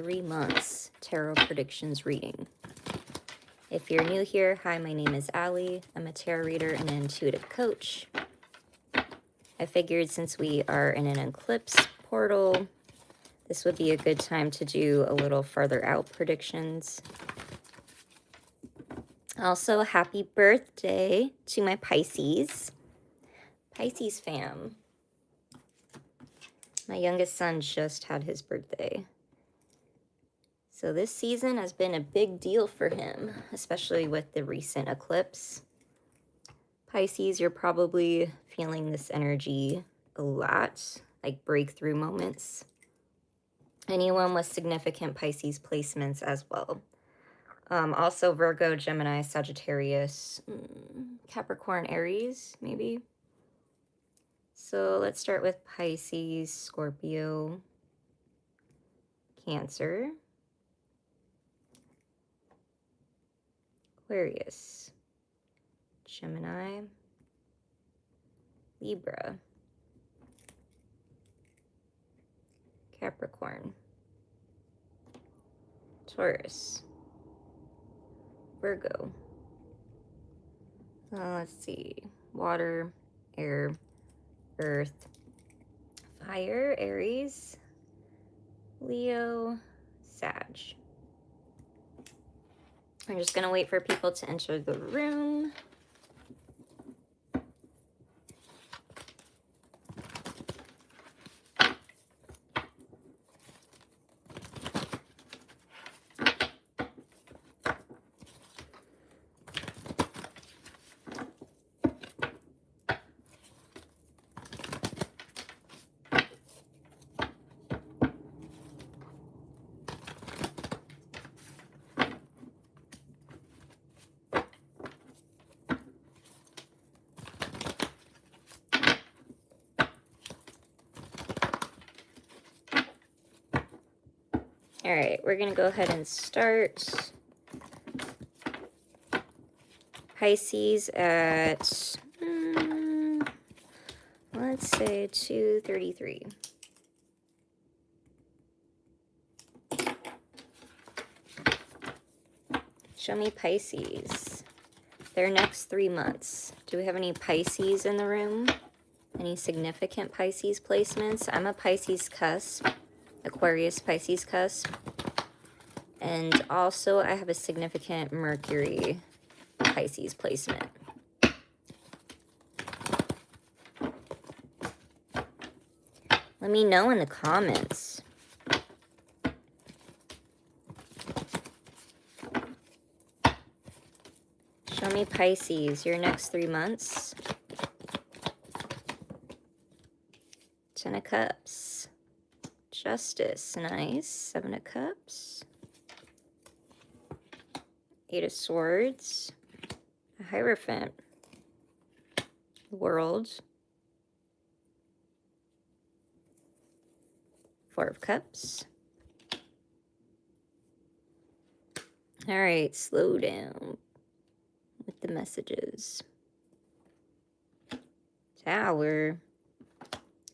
3 months tarot predictions reading. If you're new here, hi, my name is Allie. I'm a tarot reader and an intuitive coach. I figured since we are in an eclipse portal, this would be a good time to do a little farther out predictions. Also, happy birthday to my Pisces fam. My youngest son just had his birthday. So this season has been a big deal for him, especially with the recent eclipse. Pisces, you're probably feeling this energy a lot, like breakthrough moments. Anyone with significant Pisces placements as well. Also Virgo, Gemini, Sagittarius, Capricorn, Aries, maybe. So let's start with Pisces, Scorpio, Cancer, Aquarius, Gemini, Libra, Capricorn, Taurus, Virgo. Let's see, water, air, earth, fire, Aries, Leo, Sag. I'm just gonna wait for people to enter the room. All right, we're going to go ahead and start. Pisces at, let's say 2:33. Show me Pisces. Their next 3 months. Do we have any Pisces in the room? Any significant Pisces placements? I'm a Pisces cusp. Aquarius Pisces cusp. And also I have a significant Mercury Pisces placement. Let me know in the comments. Show me Pisces, your next 3 months. 10 of Cups. Justice, nice. 7 of Cups. 8 of Swords. A Hierophant. World. 4 of Cups. All right, slow down with the messages. Tower.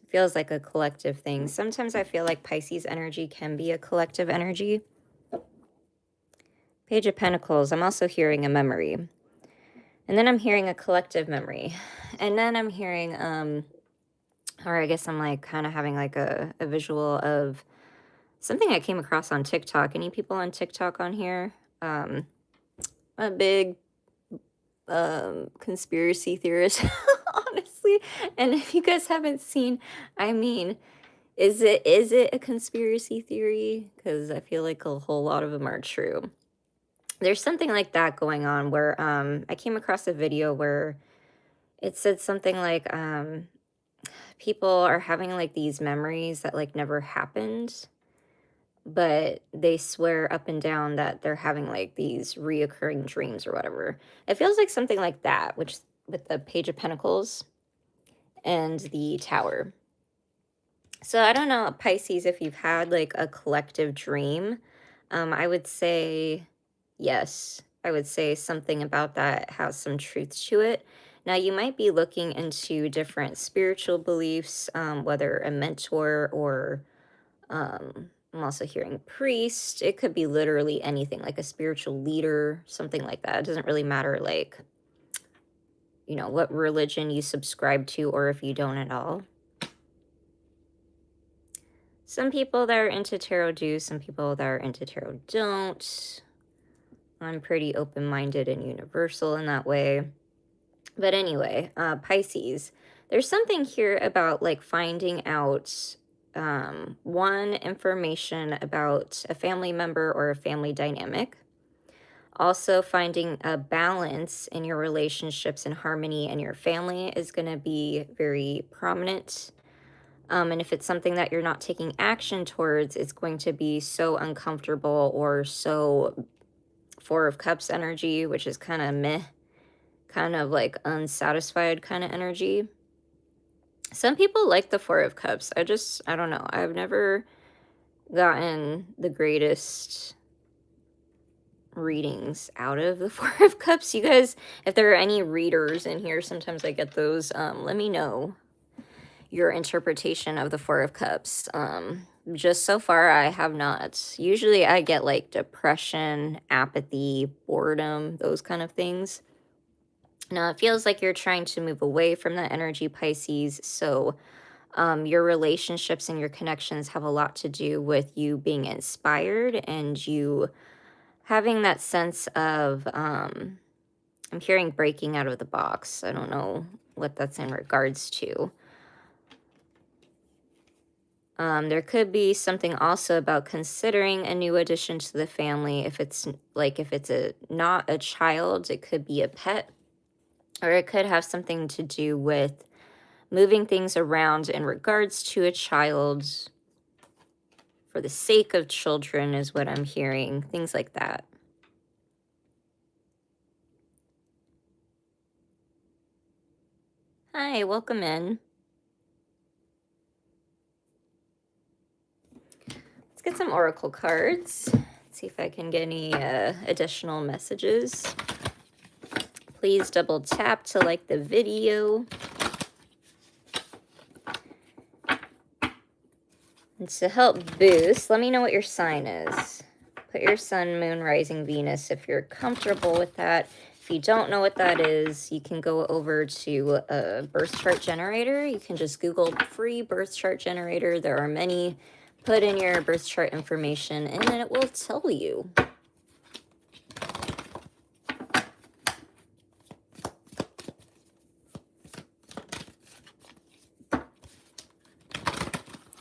Feels like a collective thing. Sometimes I feel like Pisces energy can be a collective energy. Page of Pentacles, I'm also hearing a memory. And then I'm hearing a collective memory. And then I'm hearing, or I guess I'm like kind of having like a visual of something I came across on TikTok. Any people on TikTok on here? A big conspiracy theorist, honestly. And if you guys haven't seen, I mean, is it a conspiracy theory? Because I feel like a whole lot of them are true. There's something like that going on where I came across a video where it said something like people are having like these memories that like never happened, but they swear up and down that they're having like these reoccurring dreams or whatever. It feels like something like that, which with the Page of Pentacles and the Tower. So I don't know, Pisces, if you've had like a collective dream, I would say yes. I would say something about that has some truth to it. Now, you might be looking into different spiritual beliefs, whether a mentor or I'm also hearing priest. It could be literally anything, like a spiritual leader, something like that. It doesn't really matter, like, you know, what religion you subscribe to or if you don't at all. Some people that are into tarot do, some people that are into tarot don't. I'm pretty open-minded and universal in that way. But anyway, Pisces, there's something here about like finding out one, information about a family member or a family dynamic. Also, finding a balance in your relationships and harmony in your family is going to be very prominent. And if it's something that you're not taking action towards, it's going to be so uncomfortable or so Four of Cups energy, which is kind of meh, kind of like unsatisfied kind of energy. Some people like the Four of Cups. I don't know. I've never gotten the greatest readings out of the Four of Cups. You guys, if there are any readers in here, sometimes I get those. Let me know your interpretation of the Four of Cups. Just so far, I have not. Usually I get like depression, apathy, boredom, those kind of things. Now, it feels like you're trying to move away from that energy, Pisces. So your relationships and your connections have a lot to do with you being inspired and you having that sense of, I'm hearing breaking out of the box. I don't know what that's in regards to. There could be something also about considering a new addition to the family. If it's not a child, it could be a pet, or it could have something to do with moving things around in regards to a child for the sake of children is what I'm hearing, things like that. Hi, welcome in. Let's get some oracle cards. Let's see if I can get any additional messages. Please double tap to like the video. And to help boost, let me know what your sign is. Put your sun, moon, rising, Venus if you're comfortable with that. If you don't know what that is, you can go over to a birth chart generator. You can just Google free birth chart generator. There are many. Put in your birth chart information and then it will tell you.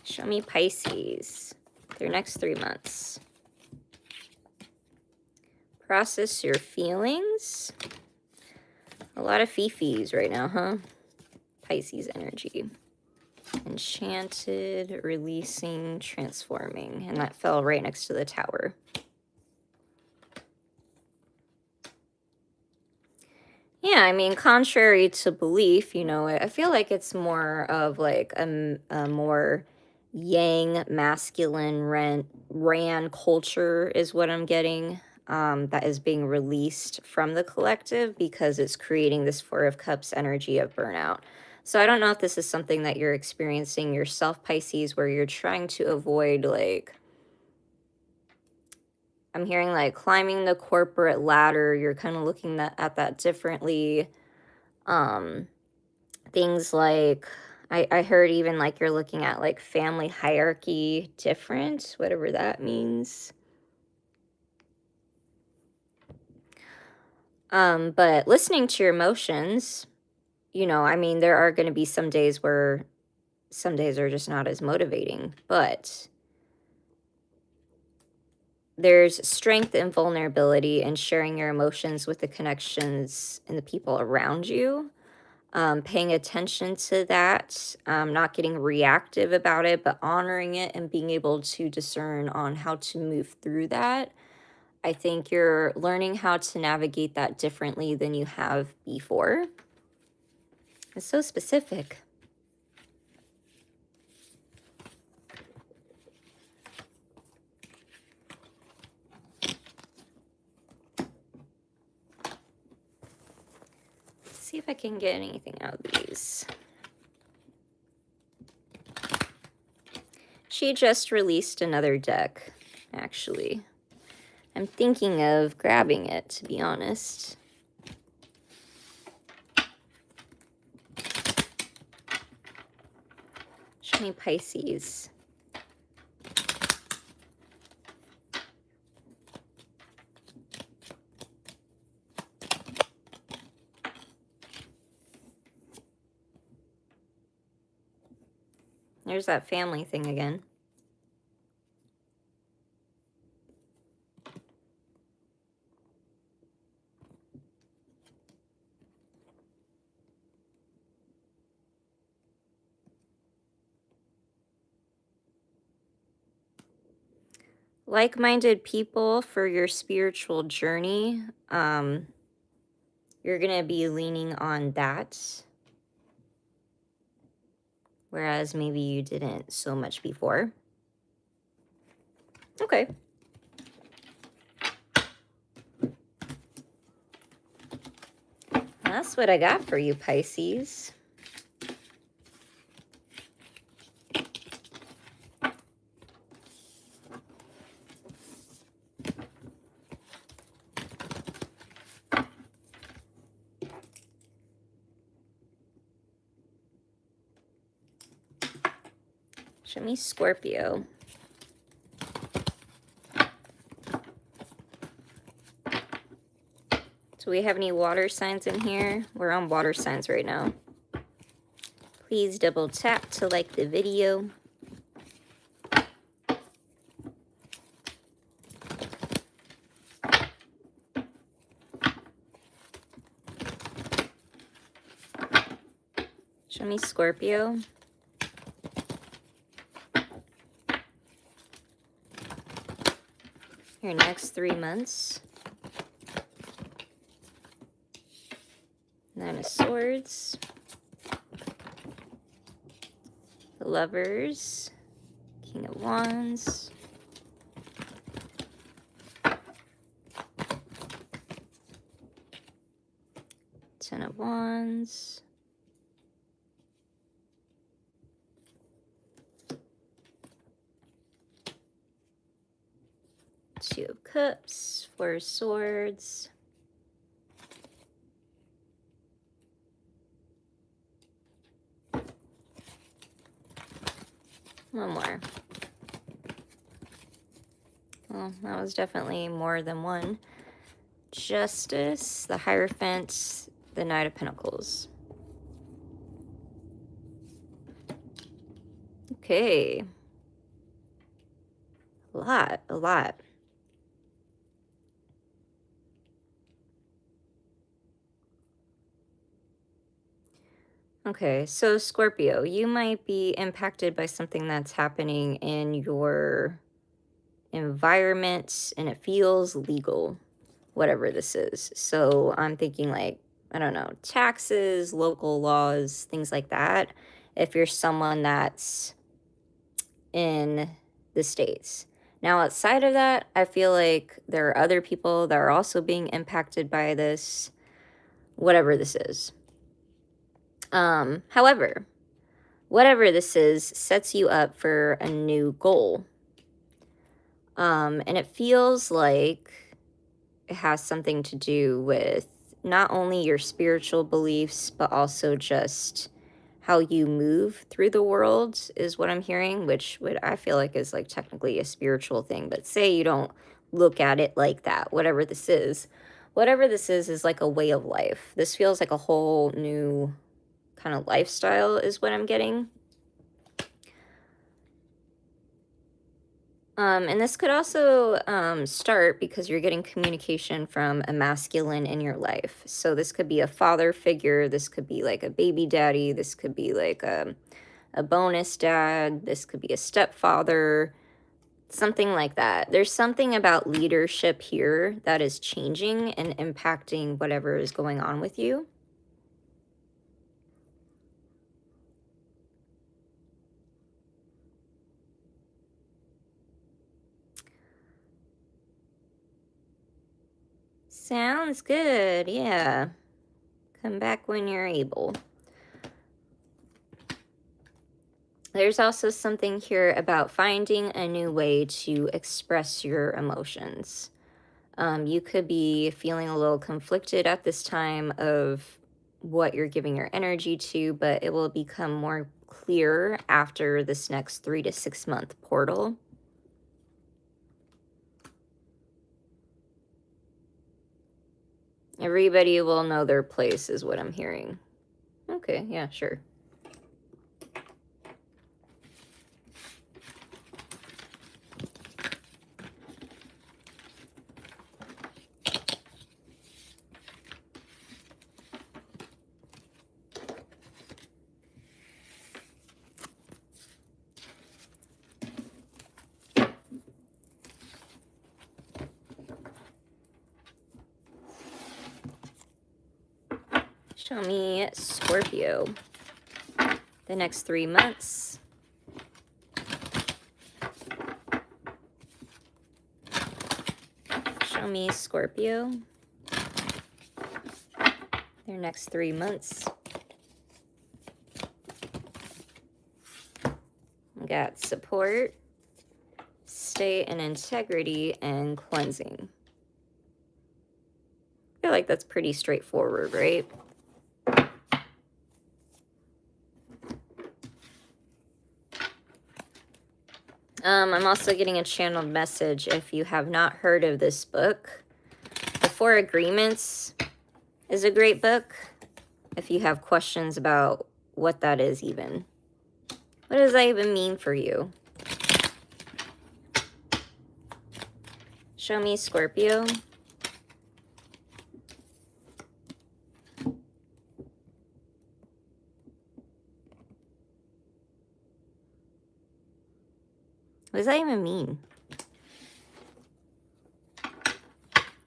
Show me Pisces, their next 3 months. Process your feelings. A lot of fifis right now, huh? Pisces energy. Enchanted, releasing, transforming. And that fell right next to the Tower. Yeah, I mean, contrary to belief, you know, I feel like it's more of like a more yang, masculine, ran culture is what I'm getting. That is being released from the collective because it's creating this Four of Cups energy of burnout. So I don't know if this is something that you're experiencing yourself, Pisces, where you're trying to avoid, like, I'm hearing like climbing the corporate ladder. You're kind of looking at that differently. Things like, I heard even like you're looking at like family hierarchy different, whatever that means. But listening to your emotions, you know, I mean, there are going to be some days where some days are just not as motivating, but there's strength and vulnerability in sharing your emotions with the connections and the people around you. Paying attention to that, not getting reactive about it, but honoring it and being able to discern on how to move through that. I think you're learning how to navigate that differently than you have before. It's so specific. Let's see if I can get anything out of these. She just released another deck, actually. I'm thinking of grabbing it, to be honest. Show me Pisces. There's that family thing again. Like-minded people for your spiritual journey. You're going to be leaning on that. Whereas maybe you didn't so much before. Okay. That's what I got for you, Pisces. Show me Scorpio. Do we have any water signs in here? We're on water signs right now. Please double tap to like the video. Show me Scorpio. Your next 3 months. Nine of Swords. The Lovers. King of Wands. Ten of Wands. Two of Cups. Four of Swords. One more. Well, that was definitely more than one. Justice, the Hierophant, the Knight of Pentacles. Okay. A lot. Okay, so Scorpio, you might be impacted by something that's happening in your environment and it feels legal, whatever this is. So I'm thinking like, I don't know, taxes, local laws, things like that. If you're someone that's in the States. Now, outside of that, I feel like there are other people that are also being impacted by this, whatever this is. However, whatever this is sets you up for a new goal. And it feels like it has something to do with not only your spiritual beliefs, but also just how you move through the world is what I'm hearing, which I feel like is like technically a spiritual thing. But say you don't look at it like that, whatever this is like a way of life. This feels like a whole new kind of lifestyle is what I'm getting. And this could also start because you're getting communication from a masculine in your life. So this could be a father figure. This could be like a baby daddy. This could be like a bonus dad. This could be a stepfather, something like that. There's something about leadership here that is changing and impacting whatever is going on with you. Sounds good, yeah. Come back when you're able. There's also something here about finding a new way to express your emotions. You could be feeling a little conflicted at this time of what you're giving your energy to, but it will become more clear after this next 3 to 6 month portal. Everybody will know their place is what I'm hearing. Okay, yeah, sure. Show me Scorpio. The next 3 months. Show me Scorpio. Their next 3 months. We got support, stay in integrity, and cleansing. I feel like that's pretty straightforward, right? I'm also getting a channeled message. If you have not heard of this book, The 4 Agreements is a great book. If you have questions about what that is even. What does that even mean for you? Show me Scorpio. What does that even mean?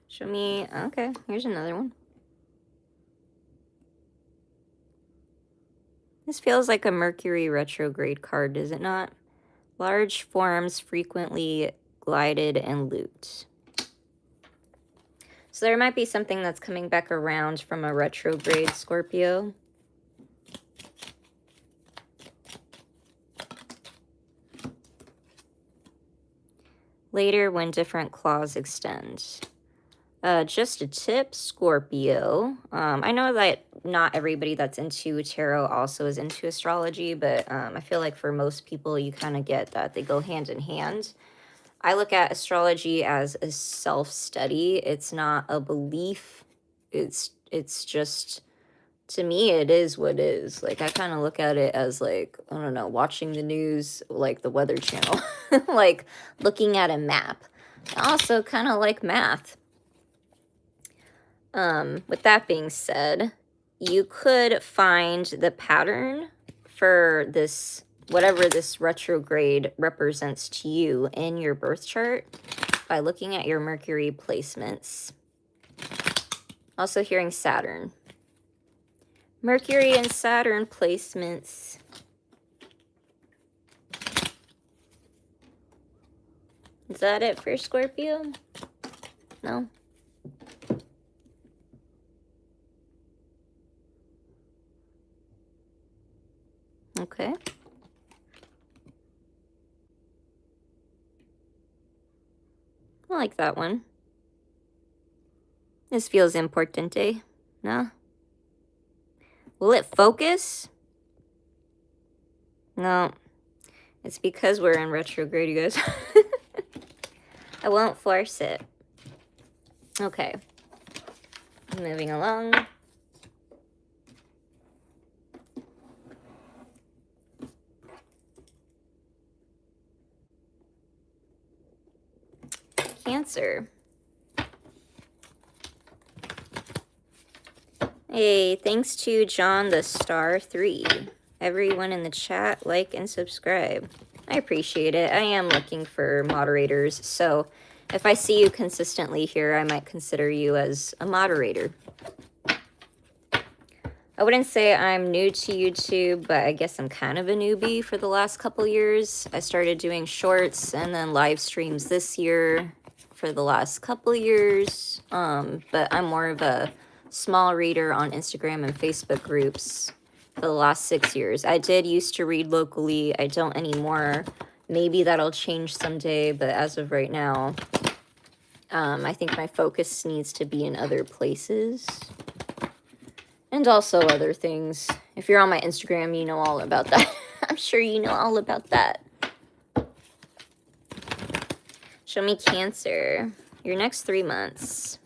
Show me, okay, here's another one. This feels like a Mercury retrograde card, does it not? Large forms frequently glided and looped. So there might be something that's coming back around from a retrograde Scorpio. Later, when different claws extend. Just a tip, Scorpio. I know that not everybody that's into tarot also is into astrology, but I feel like for most people, you kind of get that they go hand in hand. I look at astrology as a self-study. It's not a belief. It's just, to me, it is what is. Like, I kind of look at it as, like, I don't know, watching the news, like the Weather Channel, like looking at a map. I also kind of like math. With that being said, you could find the pattern for this, whatever this retrograde represents to you in your birth chart by looking at your Mercury placements. Also hearing Saturn. Mercury and Saturn placements. Is that it for Scorpio? No? Okay. I like that one. This feels importante. No? Will it focus? No. It's because we're in retrograde, you guys. I won't force it. Okay. Moving along. Cancer. Hey, thanks to John the Star 3. Everyone in the chat, like and subscribe. I appreciate it. I am looking for moderators, so if I see you consistently here, I might consider you as a moderator. I wouldn't say I'm new to YouTube, but I guess I'm kind of a newbie for the last couple years. I started doing shorts and then live streams this year for the last couple years, but I'm more of a small reader on Instagram and Facebook groups. for the last 6 years. I did used to read locally. I don't anymore. Maybe that'll change someday, but as of right now, I think my focus needs to be in other places. And also other things. If you're on my Instagram, you know all about that. I'm sure you know all about that. Show me Cancer. Your next 3 months.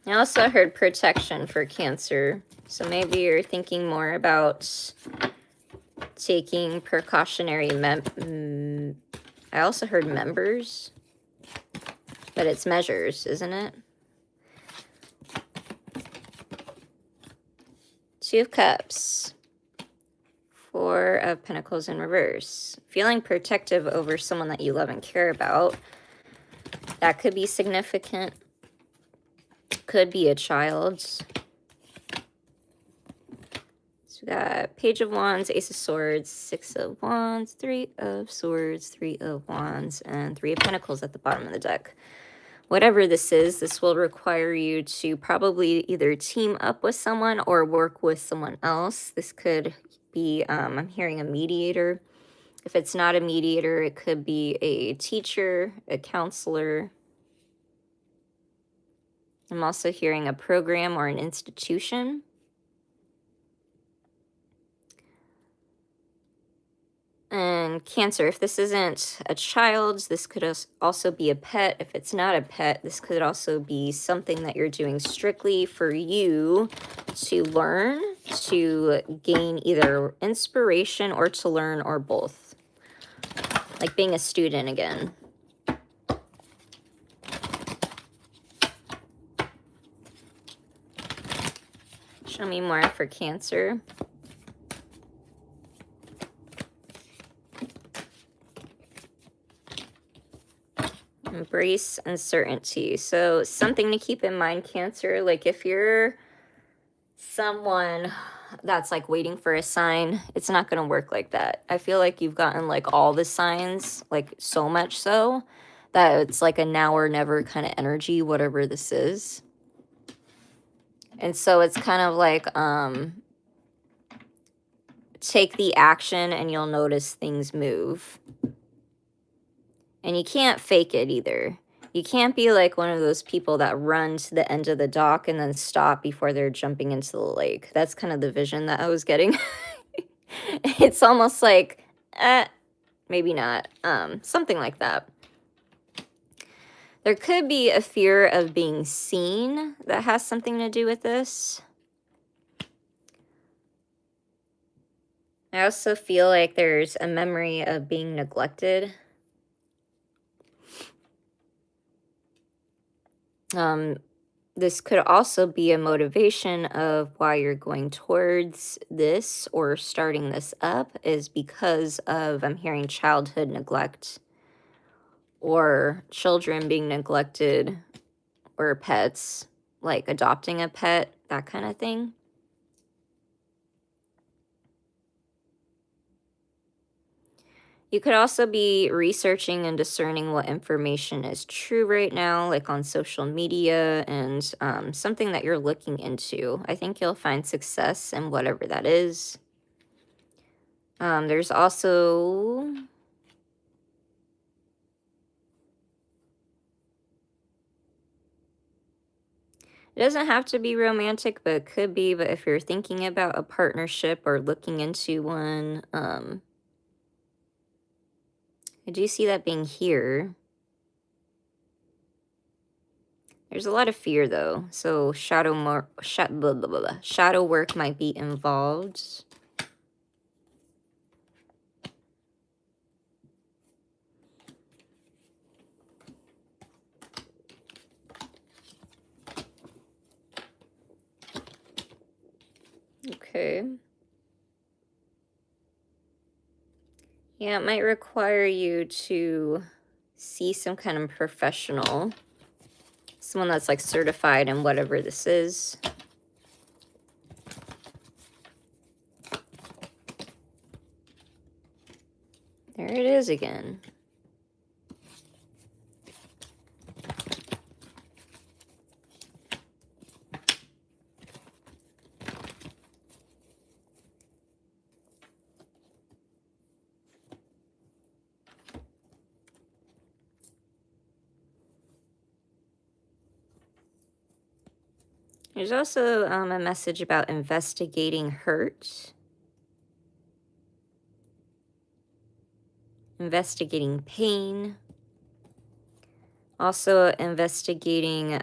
I also heard protection for Cancer. So maybe you're thinking more about taking precautionary I also heard members. But it's measures, isn't it? 2 of Cups. 4 of Pentacles in reverse. Feeling protective over someone that you love and care about. That could be significant. Could be a child. So we got Page of Wands, Ace of Swords, 6 of Wands, 3 of Swords, 3 of Wands, and 3 of Pentacles at the bottom of the deck. Whatever this is, this will require you to probably either team up with someone or work with someone else. This could be, I'm hearing a mediator. If it's not a mediator, it could be a teacher, a counselor. I'm also hearing a program or an institution. And Cancer, if this isn't a child, this could also be a pet. If it's not a pet, this could also be something that you're doing strictly for you to learn, to gain either inspiration or to learn or both. Like being a student again. Show me more for Cancer. Embrace uncertainty. So something to keep in mind, Cancer, like if you're someone that's like waiting for a sign, it's not going to work like that. I feel like you've gotten like all the signs, like so much so that it's like a now or never kind of energy, whatever this is. And so it's kind of like, take the action and you'll notice things move. And you can't fake it either. You can't be like one of those people that run to the end of the dock and then stop before they're jumping into the lake. That's kind of the vision that I was getting. It's almost like, maybe not. Something like that. There could be a fear of being seen that has something to do with this. I also feel like there's a memory of being neglected. This could also be a motivation of why you're going towards this or starting this up is because of, I'm hearing childhood neglect or children being neglected or pets, like adopting a pet, that kind of thing. You could also be researching and discerning what information is true right now, like on social media and something that you're looking into. I think you'll find success in whatever that is. There's also... It doesn't have to be romantic, but it could be. But if you're thinking about a partnership or looking into one, I do see that being here. There's a lot of fear, though. So shadow work might be involved. Okay. Yeah, it might require you to see some kind of professional. Someone that's like certified in whatever this is. There it is again. There's also a message about investigating hurt, investigating pain, also investigating,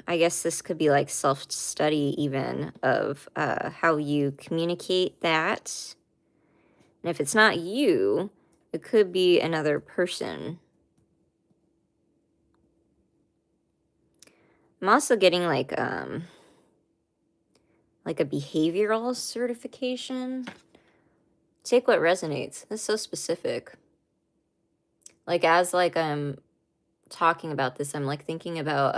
I guess this could be like self-study even of how you communicate that. And if it's not you, it could be another person. I'm also getting like a behavioral certification. Take what resonates. That's so specific. Like as like I'm talking about this, I'm like thinking about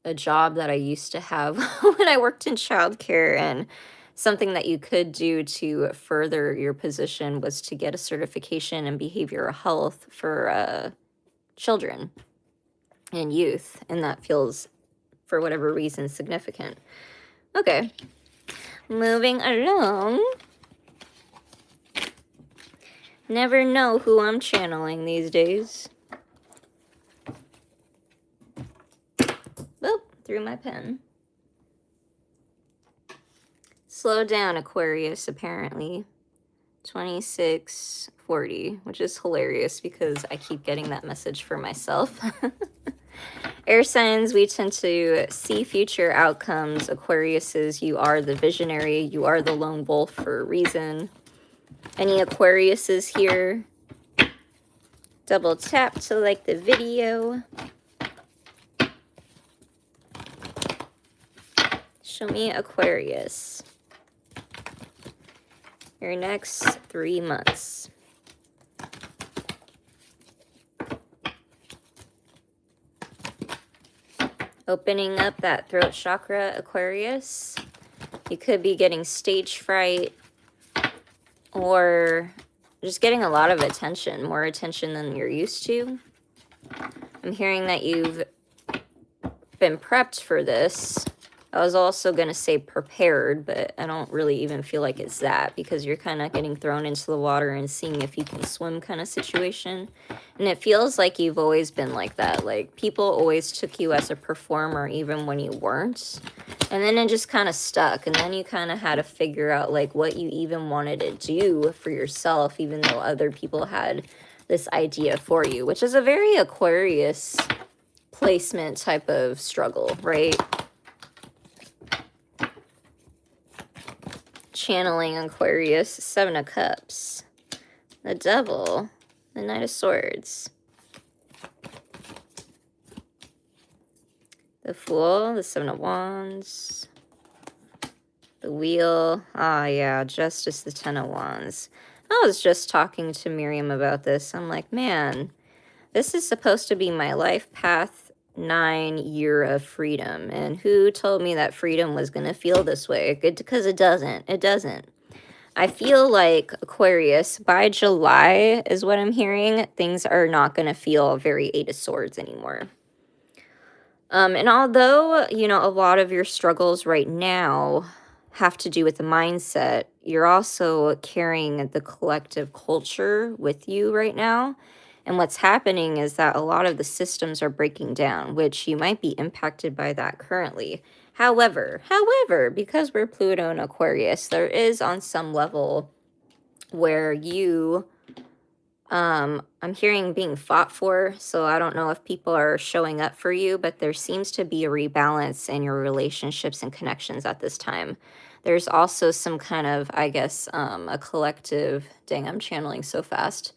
a job that I used to have when I worked in childcare, and something that you could do to further your position was to get a certification in behavioral health for children and youth, and that feels, for whatever reason, significant. Okay, moving along. Never know who I'm channeling these days. Oh, threw my pen. Slow down, Aquarius, apparently. 2640, which is hilarious because I keep getting that message for myself. Air signs, we tend to see future outcomes. Aquariuses, you are the visionary. You are the lone wolf for a reason. Any Aquariuses here? Double tap to like the video. Show me Aquarius. Your next 3 months. Opening up that throat chakra, Aquarius. You could be getting stage fright or just getting a lot of attention, more attention than you're used to. I'm hearing that you've been prepped for this. I was also going to say prepared, but I don't really even feel like it's that, because you're kind of getting thrown into the water and seeing if you can swim kind of situation. And it feels like you've always been like that. Like people always took you as a performer even when you weren't. And then it just kind of stuck. And then you kind of had to figure out like what you even wanted to do for yourself, even though other people had this idea for you, which is a very Aquarius placement type of struggle, right? Channeling Aquarius, 7 of Cups, the Devil, the Knight of Swords, the Fool, the 7 of Wands, the Wheel. Ah, yeah, Justice, the 10 of Wands. I was just talking to Miriam about this. I'm like, man, this is supposed to be my life path 9 year of freedom. And who told me that freedom was going to feel this way? Because it doesn't. It doesn't. I feel like Aquarius, by July is what I'm hearing, things are not going to feel very 8 of Swords anymore. And although, you know, a lot of your struggles right now have to do with the mindset, you're also carrying the collective culture with you right now. And what's happening is that a lot of the systems are breaking down, which you might be impacted by that currently. However, because we're Pluto and Aquarius, there is on some level where you, I'm hearing being fought for. So I don't know if people are showing up for you, but there seems to be a rebalance in your relationships and connections at this time. There's also some kind of, I guess, a collective, dang, I'm channeling so fast.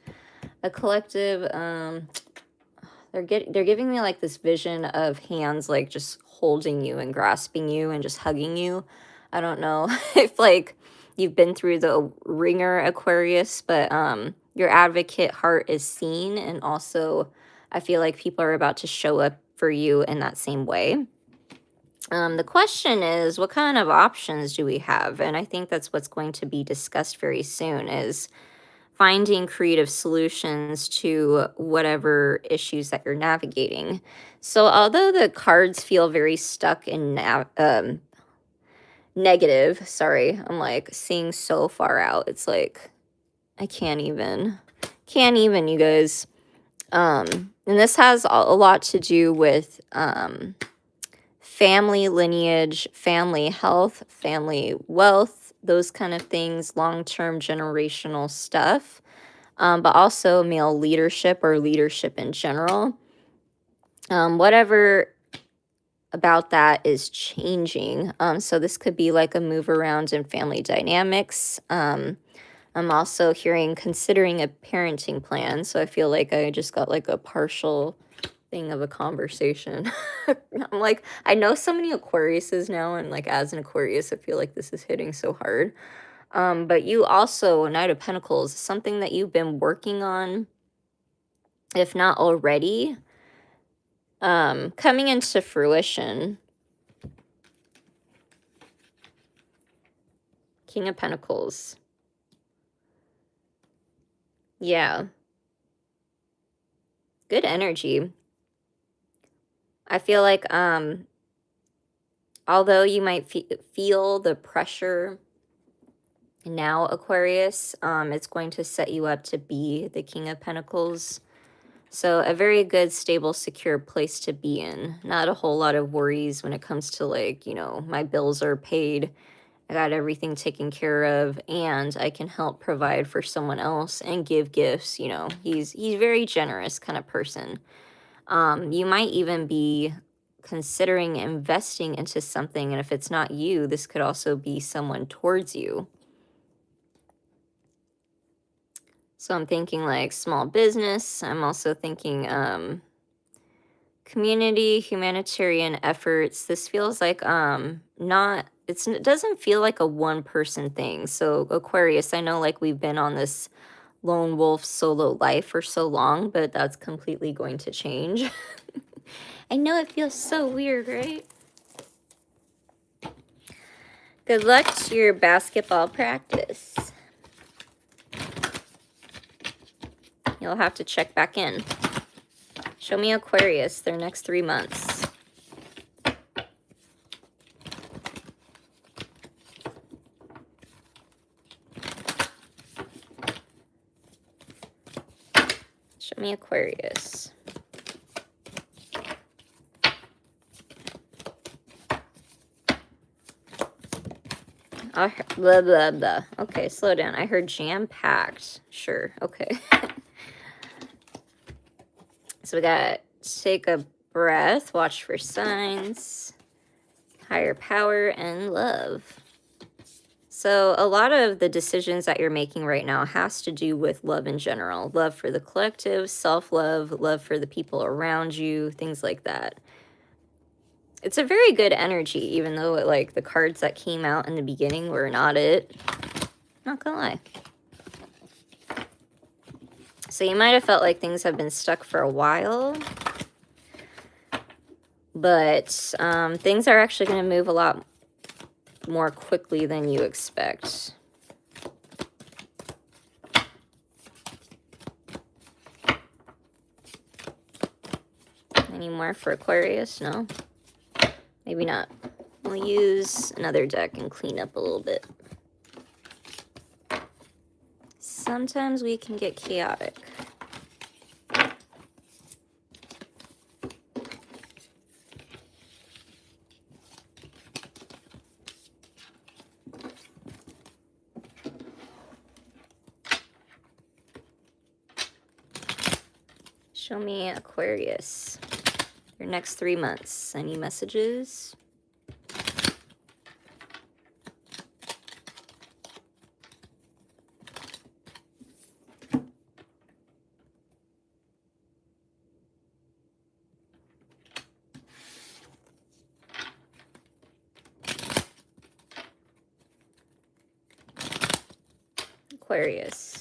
A collective, they're giving me like this vision of hands like just holding you and grasping you and just hugging you. I don't know if like you've been through the ringer, Aquarius, but your advocate heart is seen, and also I feel like people are about to show up for you in that same way. The question is, what kind of options do we have? And I think that's what's going to be discussed very soon, is finding creative solutions to whatever issues that you're navigating. So although the cards feel very stuck in negative, sorry, I'm like seeing so far out. It's like, I can't even, you guys. And this has a lot to do with family lineage, family health, family wealth, those kind of things, long-term generational stuff, but also male leadership or leadership in general. Whatever about that is changing. So this could be like a move around in family dynamics. I'm also hearing considering a parenting plan. So I feel like I just got like a partial thing of a conversation. I'm like, I know so many Aquariuses now, and like as an Aquarius, I feel like this is hitting so hard. But you also, Knight of Pentacles, something that you've been working on, if not already, coming into fruition. King of Pentacles. Yeah. Good energy. I feel like although you might feel the pressure now, Aquarius, it's going to set you up to be the King of Pentacles. So a very good, stable, secure place to be in. Not a whole lot of worries when it comes to like, you know, my bills are paid, I got everything taken care of, and I can help provide for someone else and give gifts. You know, he's very generous kind of person. You might even be considering investing into something, and if it's not you, this could also be someone towards you. So I'm thinking like small business. I'm also thinking community, humanitarian efforts. This feels like not, it doesn't feel like a one person thing. So Aquarius, I know like we've been on this lone wolf solo life for so long, but that's completely going to change. I know it feels so weird, right? Good luck to your basketball practice. You'll have to check back in. Show me Aquarius their next 3 months. Show me Aquarius. Blah, blah, blah. Okay, slow down. I heard jam-packed. Sure, okay. So we got take a breath, watch for signs, higher power, and love. So a lot of the decisions that you're making right now has to do with love in general. Love for the collective, self-love, love for the people around you, things like that. It's a very good energy, even though like the cards that came out in the beginning were not it. Not gonna lie. So you might have felt like things have been stuck for a while, but things are actually going to move a lot more quickly than you expect. Any more for Aquarius? No? Maybe not. We'll use another deck and clean up a little bit. Sometimes we can get chaotic. Show me Aquarius. Your next 3 months. Any messages? Aquarius.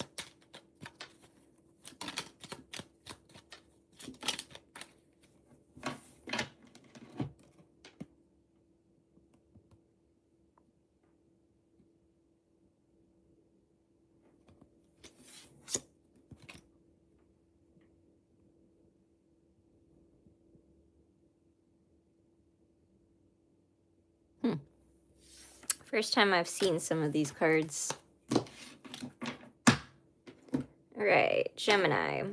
First time I've seen some of these cards. All right, Gemini.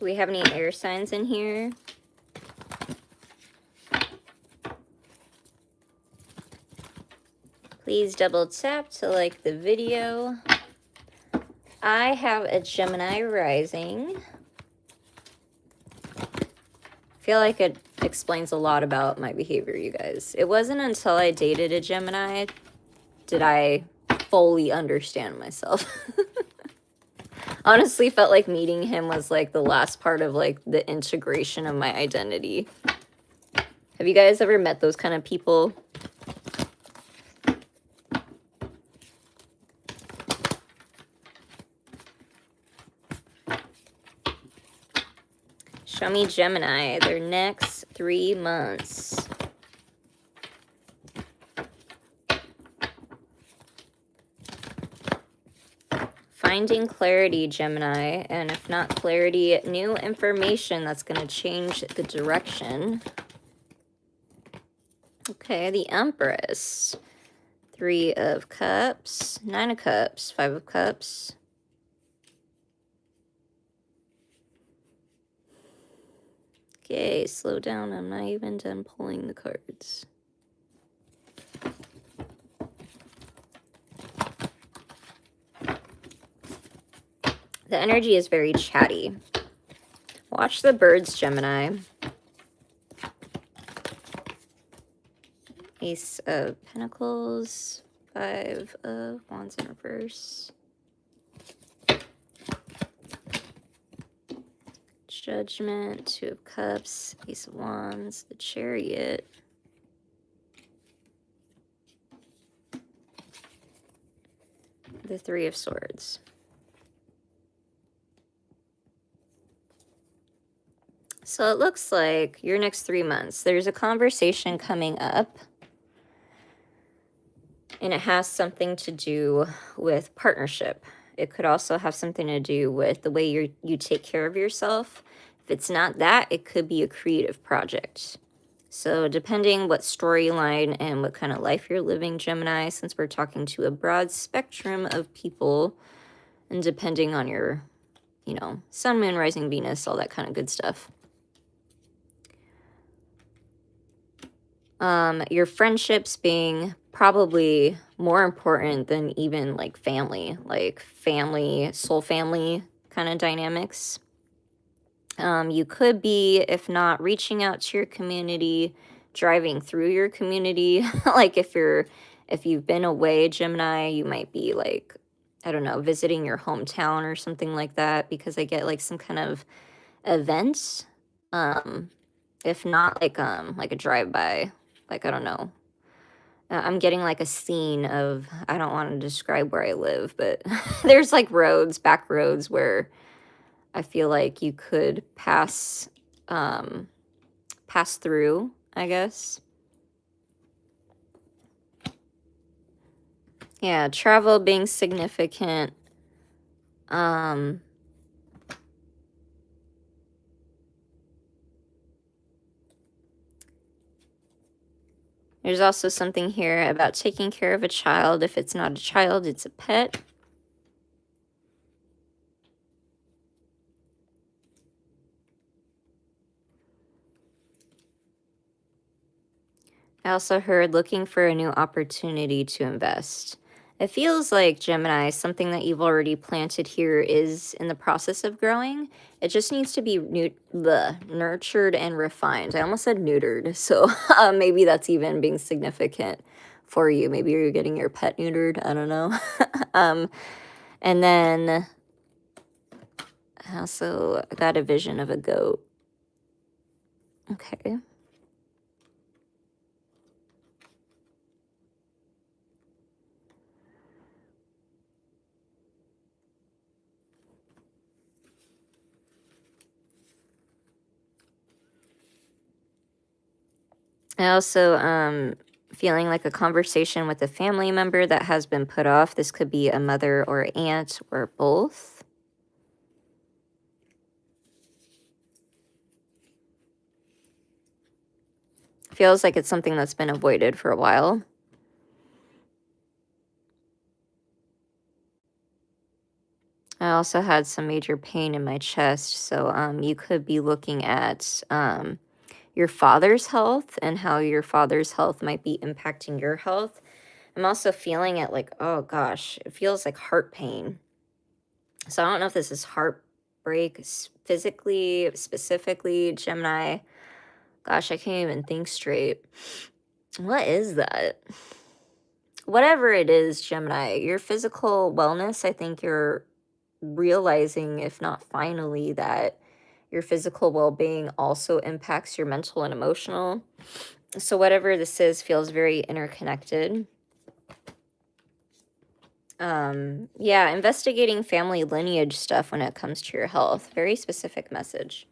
Do we have any air signs in here? Please double tap to like the video. I have a Gemini rising. I feel like it explains a lot about my behavior, you guys. It wasn't until I dated a Gemini did I fully understand myself. Honestly, felt like meeting him was like the last part of like the integration of my identity. Have you guys ever met those kind of people? Show me Gemini, their next 3 months. Finding clarity, Gemini, and if not clarity, new information that's going to change the direction. Okay, the Empress. 3 of Cups, 9 of Cups, 5 of Cups. Okay, slow down. I'm not even done pulling the cards. The energy is very chatty. Watch the birds, Gemini. Ace of Pentacles, 5 of Wands in reverse. Judgment, 2 of Cups, Ace of Wands, the Chariot. The 3 of Swords. So it looks like your next 3 months, there's a conversation coming up. And it has something to do with partnership. It could also have something to do with the way you take care of yourself. If it's not that, it could be a creative project. So depending what storyline and what kind of life you're living, Gemini, since we're talking to a broad spectrum of people, and depending on your, you know, sun, moon, rising, Venus, all that kind of good stuff. Your friendships being probably more important than even like family, soul family kind of dynamics. You could be, if not reaching out to your community, driving through your community. Like if you've been away, Gemini, you might be like, I don't know, visiting your hometown or something like that, because I get like some kind of event. If not like a drive-by, like I don't know. I'm getting like a scene of, I don't want to describe where I live, but there's like roads, back roads where I feel like you could pass through, I guess. Yeah, travel being significant. There's also something here about taking care of a child. If it's not a child, it's a pet. I also heard looking for a new opportunity to invest. It feels like, Gemini, something that you've already planted here is in the process of growing. It just needs to be nurtured and refined. I almost said neutered, so maybe that's even being significant for you. Maybe you're getting your pet neutered, I don't know. And then I also got a vision of a goat. Okay. I also feeling like a conversation with a family member that has been put off. This could be a mother or aunt or both. Feels like it's something that's been avoided for a while. I also had some major pain in my chest, so you could be looking at your father's health and how your father's health might be impacting your health. I'm also feeling it like, oh gosh, it feels like heart pain. So I don't know if this is heartbreak physically, specifically, Gemini. Gosh, I can't even think straight. What is that? Whatever it is, Gemini, your physical wellness, I think you're realizing, if not finally, that your physical well-being also impacts your mental and emotional. So whatever this is feels very interconnected. Yeah, investigating family lineage stuff when it comes to your health. Very specific message.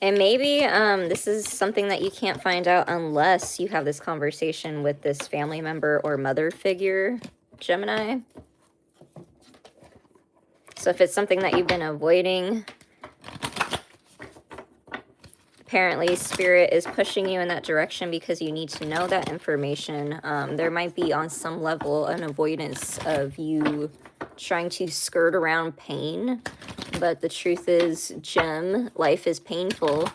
And maybe this is something that you can't find out unless you have this conversation with this family member or mother figure, Gemini. So if it's something that you've been avoiding, apparently Spirit is pushing you in that direction because you need to know that information. There might be on some level an avoidance of you trying to skirt around pain. But the truth is, Gem, life is painful.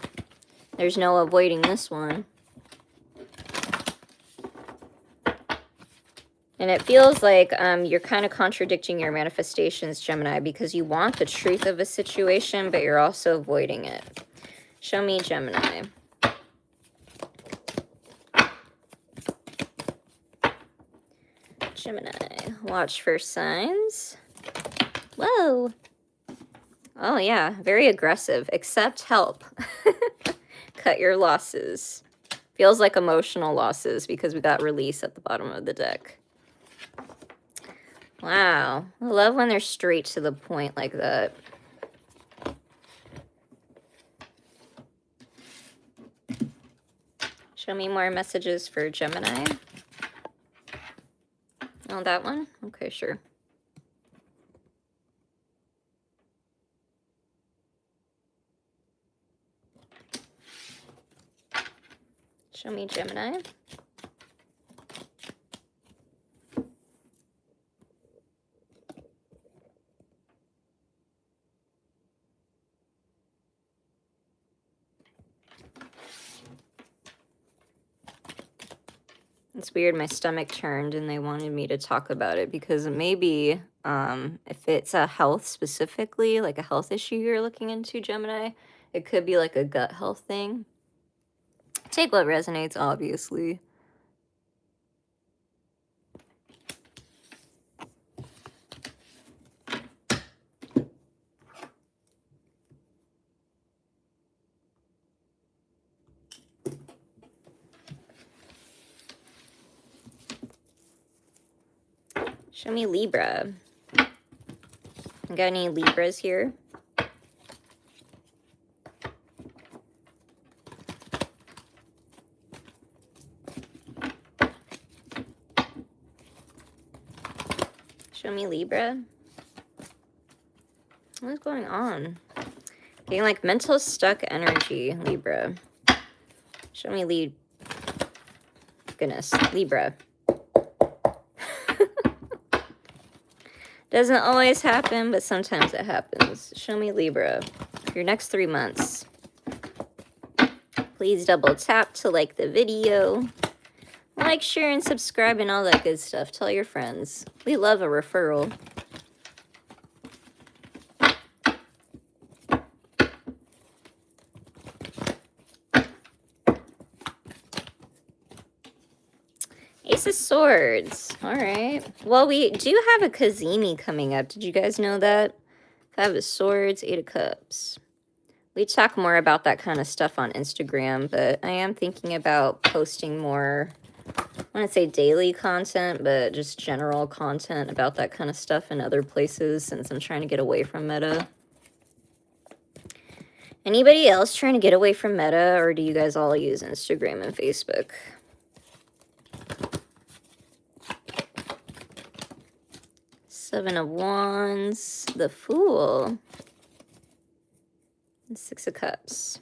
There's no avoiding this one. And it feels like you're kind of contradicting your manifestations, Gemini, because you want the truth of a situation, but you're also avoiding it. Show me, Gemini. Gemini, watch for signs. Whoa. Oh, yeah, very aggressive. Accept help. Cut your losses. Feels like emotional losses because we got release at the bottom of the deck. Wow. I love when they're straight to the point like that. Show me more messages for Gemini. Oh, that one? Okay, sure. Show me Gemini. It's weird, my stomach turned and they wanted me to talk about it because maybe if it's a health specifically, like a health issue you're looking into, Gemini, it could be like a gut health thing. Take what resonates, obviously. Show me Libra. Got any Libras here? Show me Libra. What's going on? Getting like mental stuck energy, Libra. Show me Goodness, Libra. Doesn't always happen, but sometimes it happens. Show me Libra. Your next 3 months. Please double tap to like the video. Like, share, and subscribe, and all that good stuff. Tell your friends. We love a referral. Ace of Swords. All right. Well, we do have a Kazemi coming up. Did you guys know that? 5 of Swords, 8 of Cups. We talk more about that kind of stuff on Instagram, but I am thinking about posting more, I want to say daily content, but just general content about that kind of stuff in other places since I'm trying to get away from Meta. Anybody else trying to get away from Meta, or do you guys all use Instagram and Facebook? Seven of Wands, the Fool, and 6 of Cups.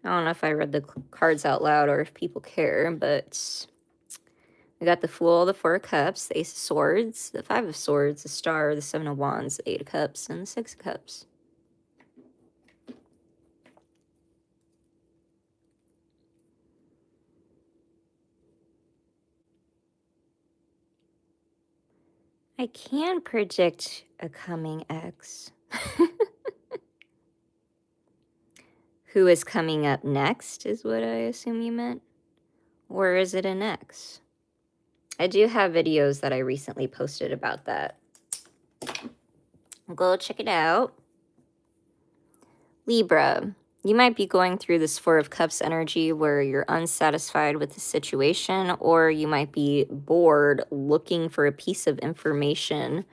I don't know if I read the cards out loud or if people care, but we got the Fool, the Four of Cups, the Ace of Swords, the Five of Swords, the Star, the Seven of Wands, the Eight of Cups, and the Six of Cups. I can predict a coming ex. Who is coming up next is what I assume you meant. Or is it an ex? I do have videos that I recently posted about that. Go check it out. Libra, you might be going through this Four of Cups energy where you're unsatisfied with the situation, or you might be bored looking for a piece of information.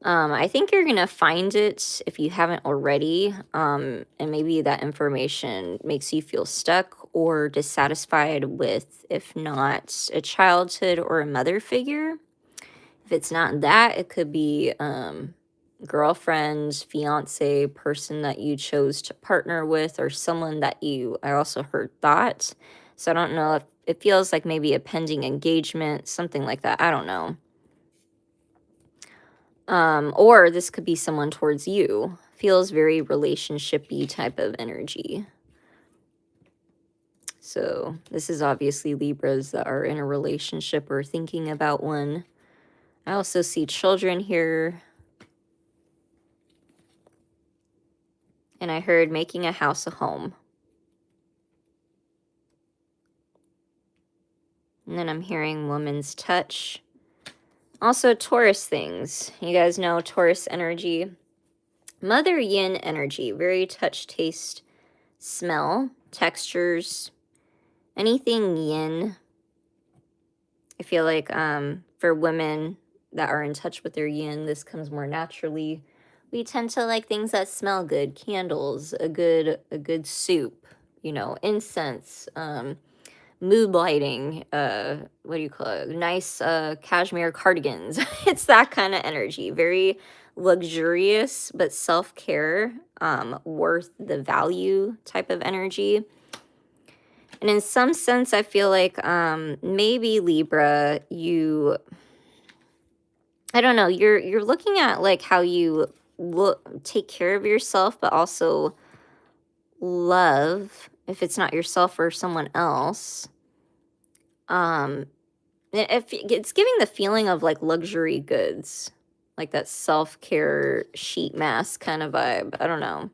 I think you're going to find it if you haven't already, and maybe that information makes you feel stuck or dissatisfied with, if not a childhood or a mother figure. If it's not that, it could be girlfriend, fiance, person that you chose to partner with, or someone that I also heard thought. So I don't know if it feels like maybe a pending engagement, something like that. I don't know. Or this could be someone towards you. Feels very relationship-y type of energy. So this is obviously Libras that are in a relationship or thinking about one. I also see children here. And I heard making a house a home. And then I'm hearing woman's touch. Also Taurus things. You guys know Taurus energy. Mother yin energy. Very touch, taste, smell, textures. Anything yin. I feel like for women that are in touch with their yin, this comes more naturally. We tend to like things that smell good. Candles, a good soup, you know, incense, mood lighting, what do you call it? Nice cashmere cardigans. It's that kind of energy. Very luxurious, but self-care, worth the value type of energy. And in some sense, I feel like maybe Libra, I don't know, you're looking at like how you take care of yourself, but also love, if it's not yourself or someone else. If it's giving the feeling of like luxury goods, like that self-care sheet mask kind of vibe. I don't know.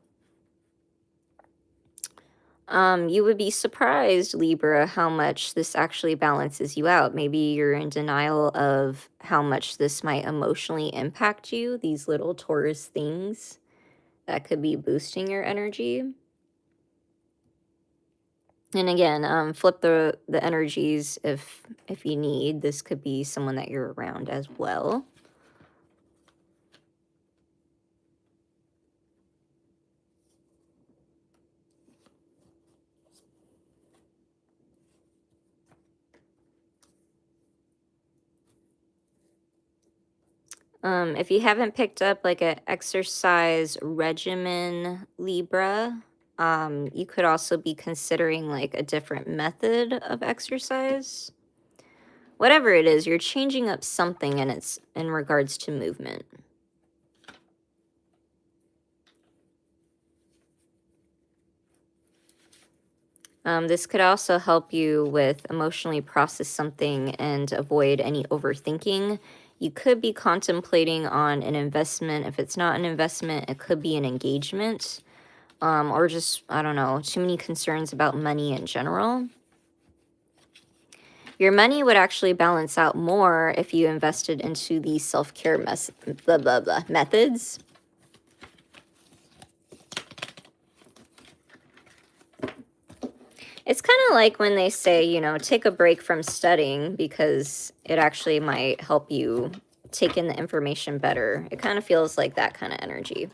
You would be surprised, Libra, how much this actually balances you out. Maybe you're in denial of how much this might emotionally impact you, these little Taurus things that could be boosting your energy. And again, flip the energies if you need. This could be someone that you're around as well. If you haven't picked up like an exercise regimen, Libra, you could also be considering like a different method of exercise. Whatever it is, you're changing up something and it's in regards to movement. This could also help you with emotionally process something and avoid any overthinking. You could be contemplating on an investment. If it's not an investment, it could be an engagement, or just, I don't know, too many concerns about money in general. Your money would actually balance out more if you invested into these self-care methods. It's kind of like when they say, you know, take a break from studying because it actually might help you take in the information better. It kind of feels like that kind of energy.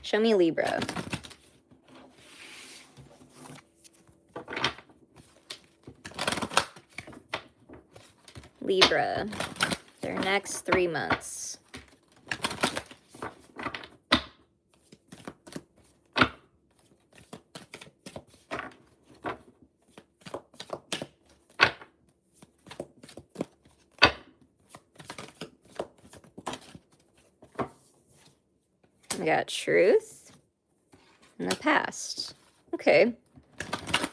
Show me Libra. Libra, their next 3 months. We got truth in the past. Okay.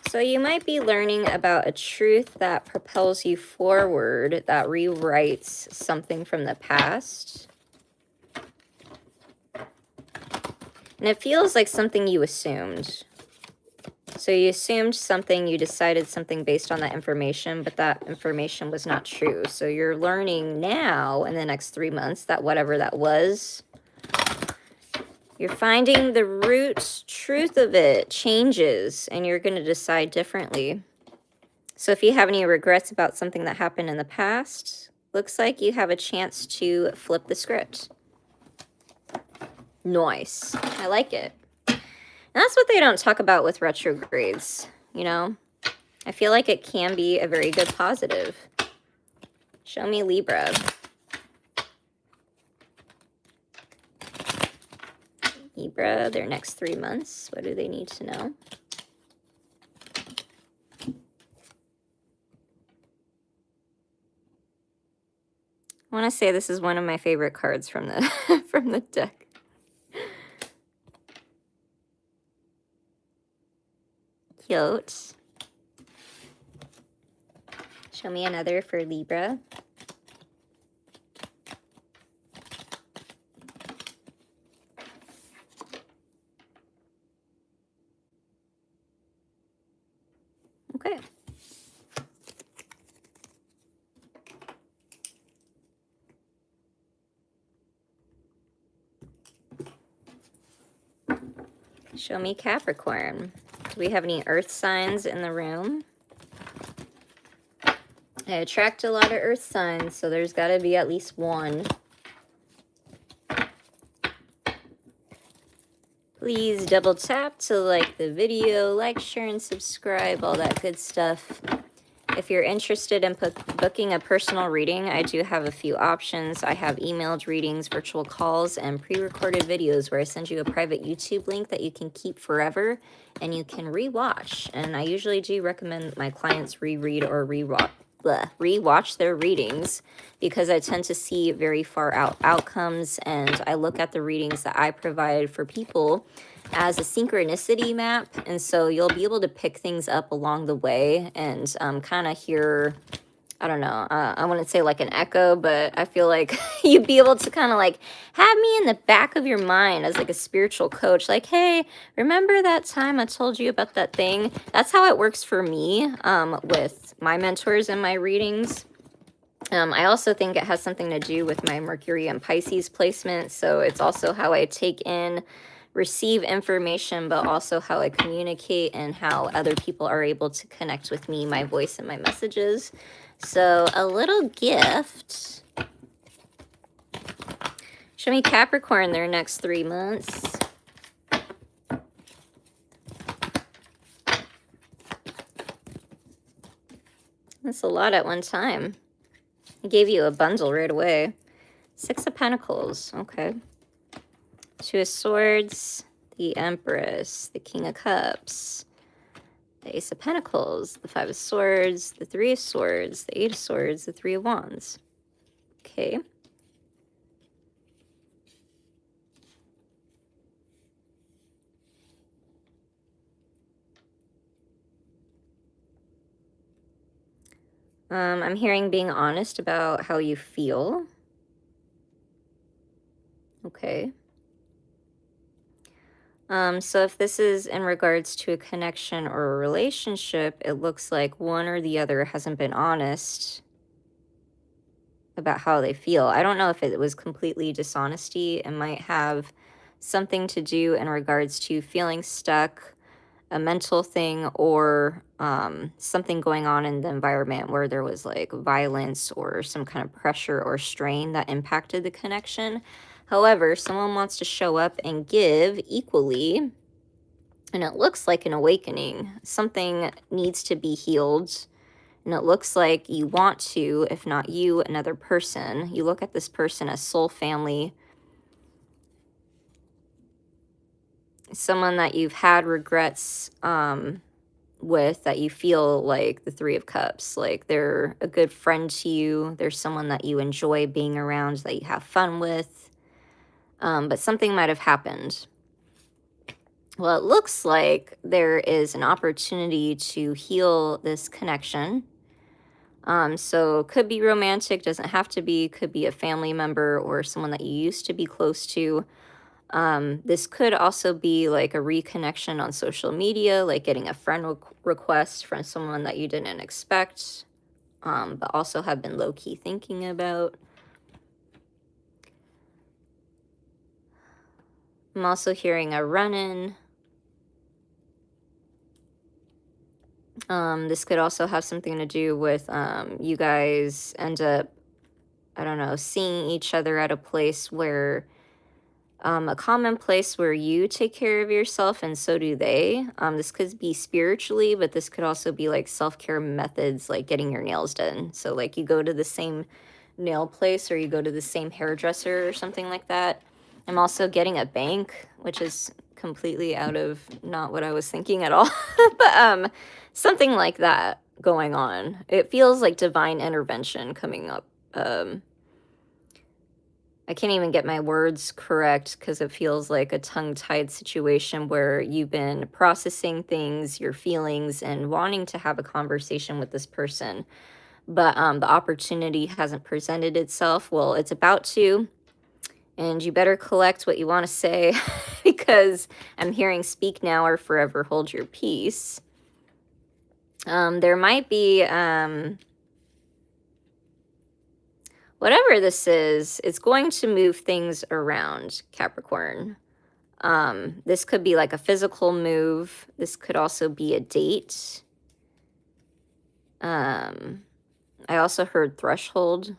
So you might be learning about a truth that propels you forward, that rewrites something from the past. And it feels like something you assumed. So you assumed something, you decided something based on that information, but that information was not true. So you're learning now in the next 3 months that whatever that was, you're finding the root truth of it changes, and you're going to decide differently. So if you have any regrets about something that happened in the past, looks like you have a chance to flip the script. Nice. I like it. And that's what they don't talk about with retrogrades, you know? I feel like it can be a very good positive. Show me Libra. Libra, their next 3 months. What do they need to know? I want to say this is one of my favorite cards from the from the deck. Cute. Show me another for Libra. Okay. Show me Capricorn. Do we have any earth signs in the room? I attract a lot of earth signs, so there's got to be at least one. Please double tap to like the video, like, share, and subscribe, all that good stuff. If you're interested in booking a personal reading, I do have a few options. I have emailed readings, virtual calls, and pre-recorded videos where I send you a private YouTube link that you can keep forever and you can rewatch. And I usually do recommend my clients reread or rewatch their readings because I tend to see very far out outcomes, and I look at the readings that I provide for people as a synchronicity map, and so you'll be able to pick things up along the way and kind of hear, I don't know, I wouldn't say like an echo, but I feel like you'd be able to kind of like have me in the back of your mind as like a spiritual coach, like, hey, remember that time I told you about that thing? That's how it works for me with my mentors and my readings. I also think it has something to do with my Mercury and Pisces placement, so it's also how I take in, receive information, but also how I communicate and how other people are able to connect with me, my voice, and my messages. So a little gift. Show me Capricorn their next 3 months. That's a lot at one time. I gave you a bundle right away. 6 of Pentacles. Okay. 2 of Swords, the Empress, the King of Cups, the Ace of Pentacles, the 5 of Swords, the 3 of Swords, the 8 of Swords, the 3 of Wands. Okay. I'm hearing being honest about how you feel. Okay. So if this is in regards to a connection or a relationship, it looks like one or the other hasn't been honest about how they feel. I don't know if it was completely dishonesty. It might have something to do in regards to feeling stuck, a mental thing, or something going on in the environment where there was like violence or some kind of pressure or strain that impacted the connection. However, someone wants to show up and give equally, and it looks like an awakening. Something needs to be healed, and it looks like you want to, if not you, another person. You look at this person as soul family, someone that you've had regrets with, that you feel like the 3 of Cups, like they're a good friend to you. They're someone that you enjoy being around, that you have fun with. but something might have happened. Well, it looks like there is an opportunity to heal this connection. So could be romantic, doesn't have to be, could be a family member or someone that you used to be close to. This could also be like a reconnection on social media, like getting a friend request from someone that you didn't expect, but also have been low-key thinking about. I'm also hearing a run-in. This could also have something to do with you guys end up, I don't know, seeing each other at a place where, a common place where you take care of yourself and so do they. This could be spiritually, but this could also be like self-care methods, like getting your nails done. So like you go to the same nail place or you go to the same hairdresser or something like that. I'm also getting a bank, which is completely out of not what I was thinking at all. But something like that going on. It feels like divine intervention coming up. I can't even get my words correct because it feels like a tongue-tied situation where you've been processing things, your feelings, and wanting to have a conversation with this person. But the opportunity hasn't presented itself. Well, it's about to. And you better collect what you want to say because I'm hearing speak now or forever hold your peace. There might be, whatever this is, it's going to move things around, Capricorn. This could be like a physical move. This could also be a date. I also heard threshold.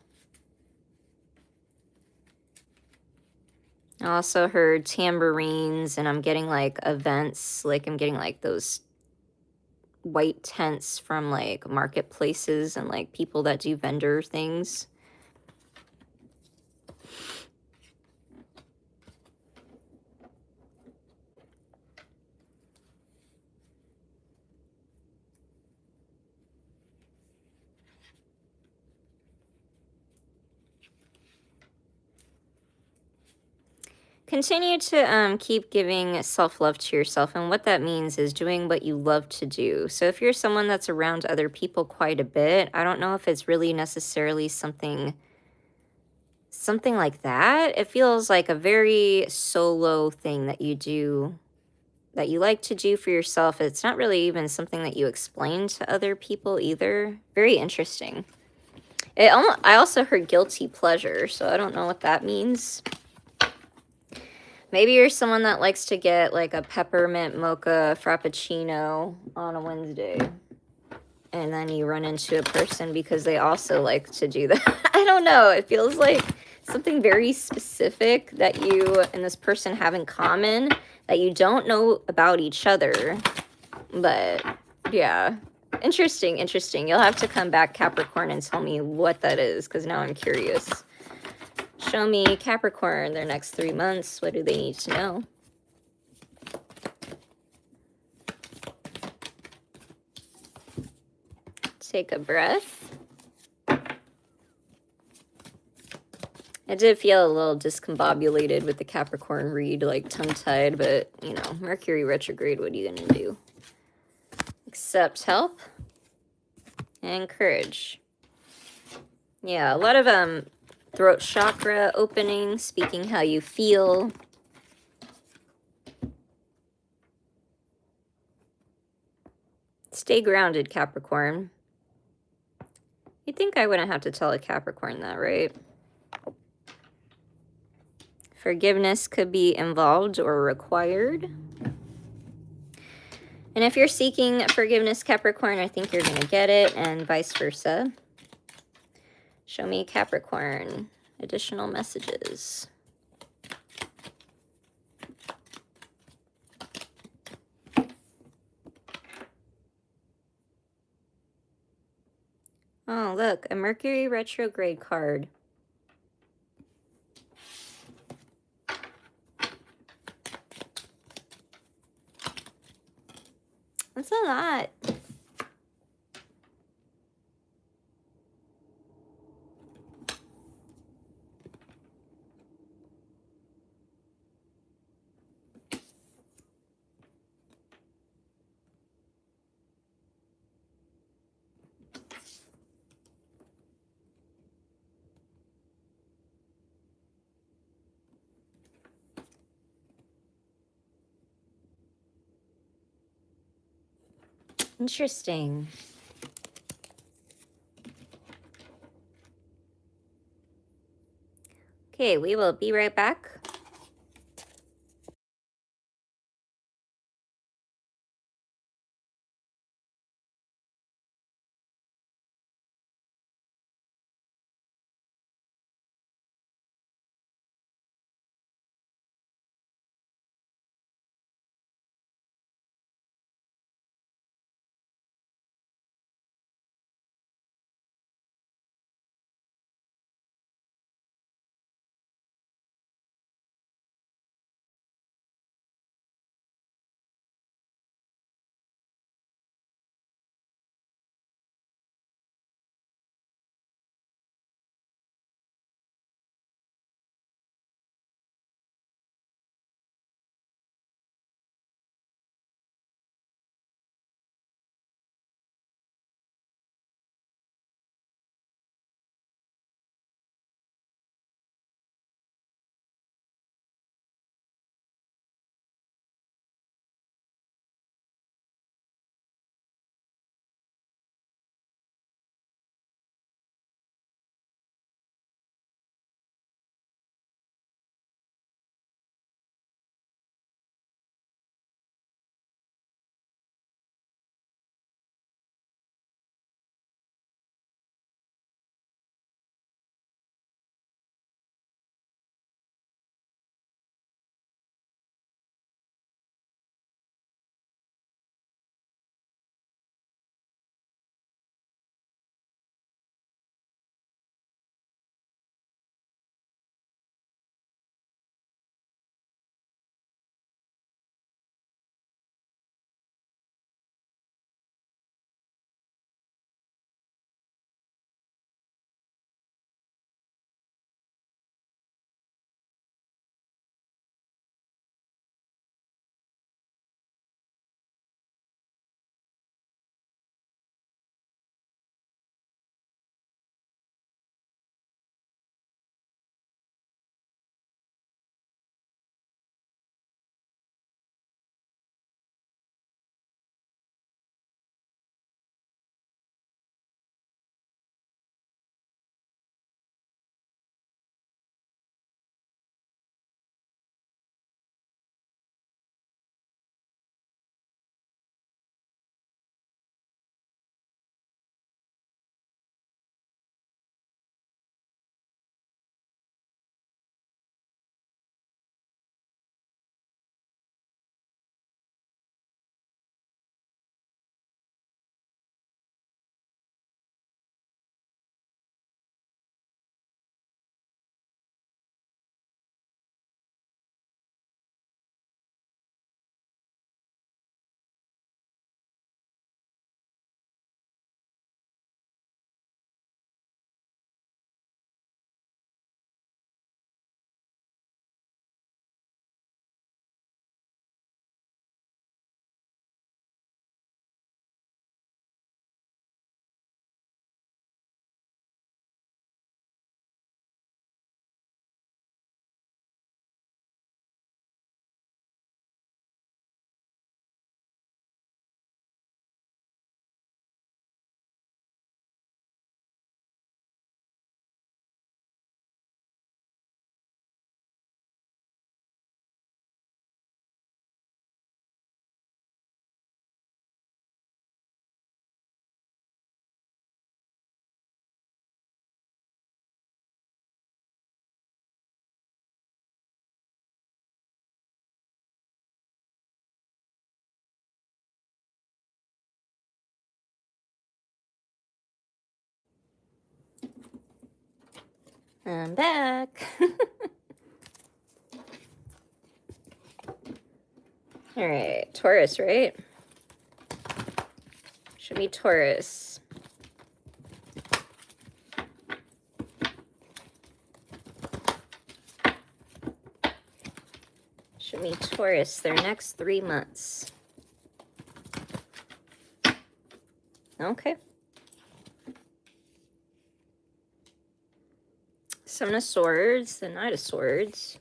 I also heard tambourines, and I'm getting like events, like I'm getting like those white tents from like marketplaces and like people that do vendor things. Continue to keep giving self-love to yourself, and what that means is doing what you love to do. So if you're someone that's around other people quite a bit, I don't know if it's really necessarily something like that. It feels like a very solo thing that you do, that you like to do for yourself. It's not really even something that you explain to other people either. Very interesting. I also heard guilty pleasure, so I don't know what that means. Maybe you're someone that likes to get like a peppermint mocha frappuccino on a Wednesday. And then you run into a person because they also like to do that. I don't know. It feels like something very specific that you and this person have in common that you don't know about each other. But yeah, interesting. You'll have to come back, Capricorn, and tell me what that is because now I'm curious. Show me Capricorn their next 3 months. What do they need to know? Take a breath. I did feel a little discombobulated with the Capricorn read, like tongue-tied, but, you know, Mercury retrograde, what are you going to do? Accept help and courage. Yeah, a lot of throat chakra opening, speaking how you feel. Stay grounded, Capricorn. You'd think I wouldn't have to tell a Capricorn that, right? Forgiveness could be involved or required. And if you're seeking forgiveness, Capricorn, I think you're going to get it, and vice versa. Show me Capricorn. Additional messages. Oh, look, a Mercury retrograde card. That's a lot. Interesting. Okay, we will be right back. I'm back. All right, Taurus, right? Should be Taurus. Should be Taurus their next 3 months. Okay. Seven of Swords, the Knight of Swords.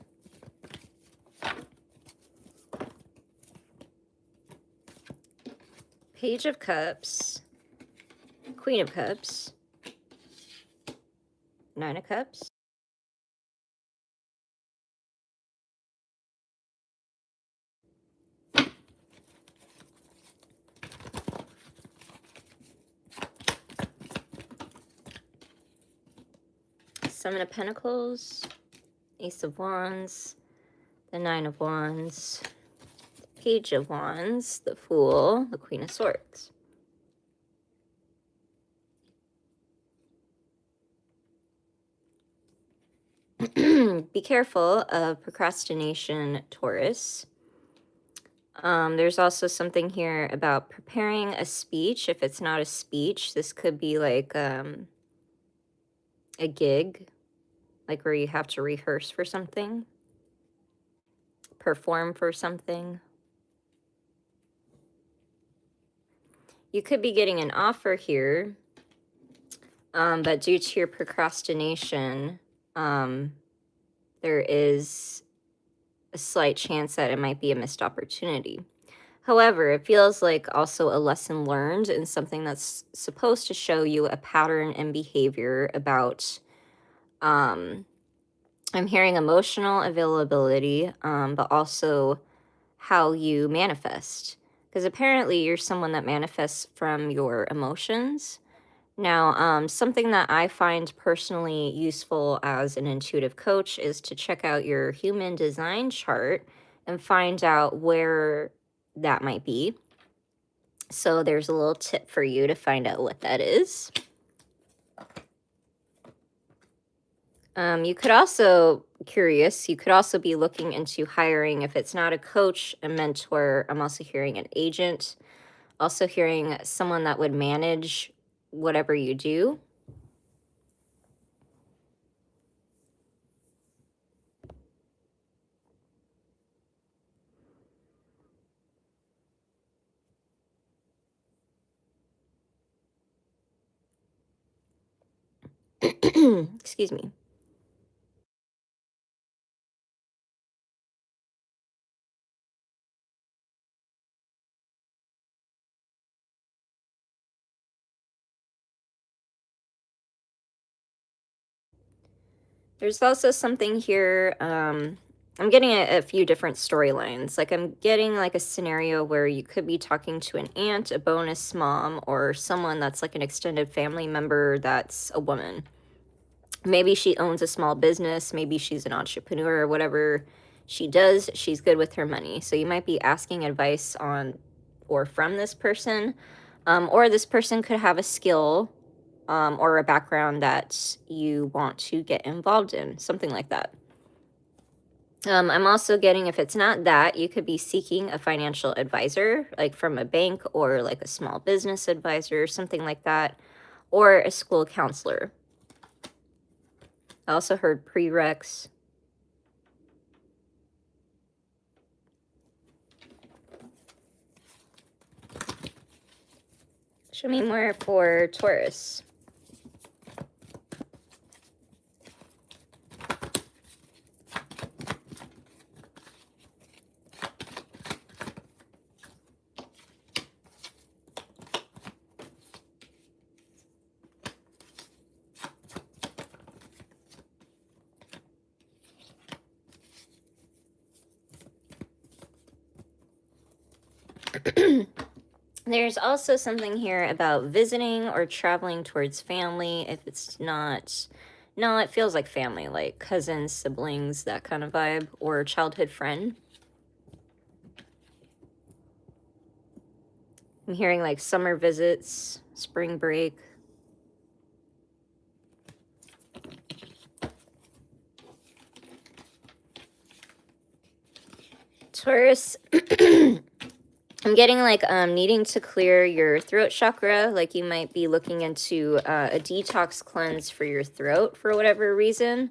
Page of Cups, Queen of Cups, Nine of Cups, Seven of Pentacles, Ace of Wands, the Nine of Wands, the Page of Wands, the Fool, the Queen of Swords. Be careful of procrastination, Taurus. There's also something here about preparing a speech. If it's not a speech, this could be like a gig, like where you have to rehearse for something, perform for something. You could be getting an offer here, but due to your procrastination, there is a slight chance that it might be a missed opportunity. However, it feels like also a lesson learned and something that's supposed to show you a pattern in behavior about, I'm hearing emotional availability, but also how you manifest. Because apparently you're someone that manifests from your emotions. Now, something that I find personally useful as an intuitive coach is to check out your human design chart and find out where that might be. So there's a little tip for you to find out what that is. You could also, you could also be looking into hiring, if it's not a coach, a mentor. I'm also hearing an agent, also hearing someone that would manage whatever you do. Excuse me. There's also something here, I'm getting a few different storylines. Like I'm getting like a scenario where you could be talking to an aunt, a bonus mom, or someone that's like an extended family member that's a woman. Maybe she owns a small business, maybe she's an entrepreneur, or whatever she does, she's good with her money. So you might be asking advice on or from this person, or this person could have a skill or a background that you want to get involved in, something like that. I'm also getting, if it's not that, you could be seeking a financial advisor, like from a bank or like a small business advisor, something like that, or a school counselor. I also heard prereqs. Show me more for Taurus. There's also something here about visiting or traveling towards family. If it's not, no, it feels like family, like cousins, siblings, that kind of vibe, or childhood friend. I'm hearing like summer visits, spring break. Taurus, I'm getting like needing to clear your throat chakra. Like you might be looking into a detox cleanse for your throat for whatever reason.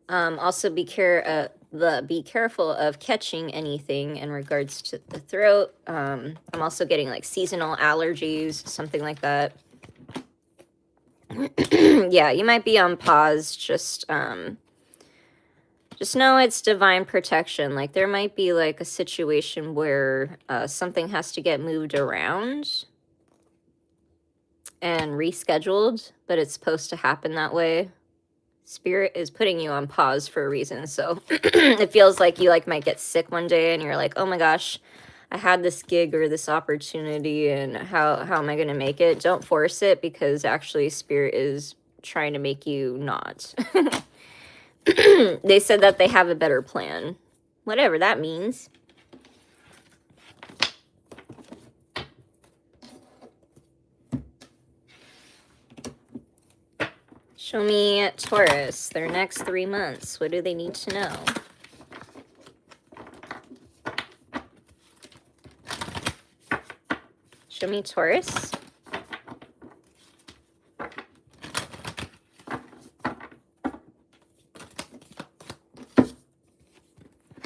Also be careful of catching anything in regards to the throat. I'm also getting like seasonal allergies, something like that. Yeah, you might be on pause. Just know it's divine protection. Like there might be like a situation where something has to get moved around. and rescheduled, but it's supposed to happen that way. Spirit is putting you on pause for a reason. So it feels like you like might get sick one day and you're like, oh my gosh, I had this gig or this opportunity and how am I going to make it? Don't force it, because actually Spirit is trying to make you not. They said that they have a better plan, whatever that means. Show me Taurus, their next 3 months. What do they need to know? Show me Taurus.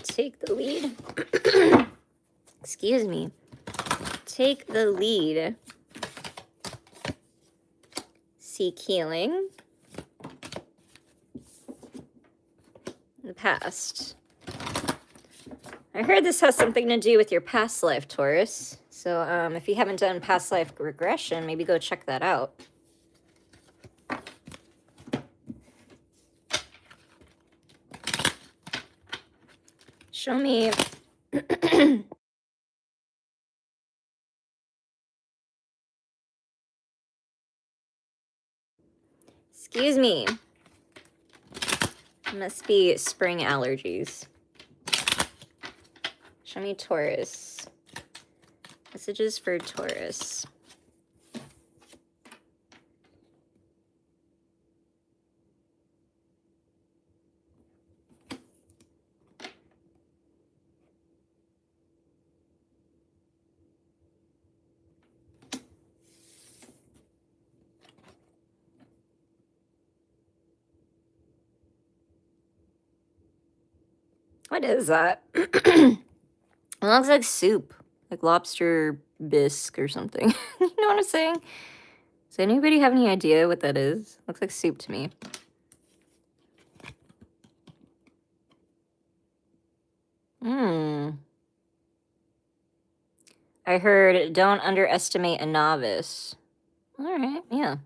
Take the lead. Excuse me. Take the lead. Seek healing. The past. I heard this has something to do with your past life, Taurus. So if you haven't done past life regression, maybe go check that out. Show me. Excuse me. Must be spring allergies. Show me Taurus. Messages for Taurus. What is that? It looks like soup, like lobster bisque or something. You know what I'm saying? Does anybody have any idea what that is? Looks like soup to me. I heard don't underestimate a novice. All right, yeah.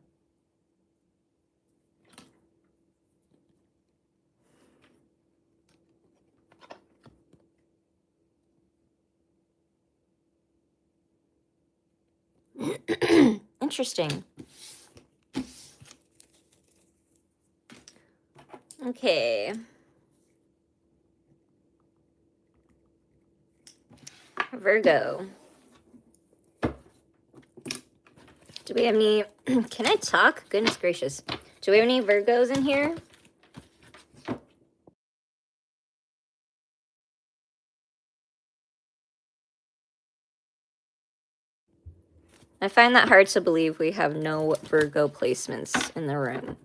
Interesting. Okay. Virgo. Do we have any... Can I talk? Goodness gracious. Do we have any Virgos in here? I find that hard to believe we have no Virgo placements in the room.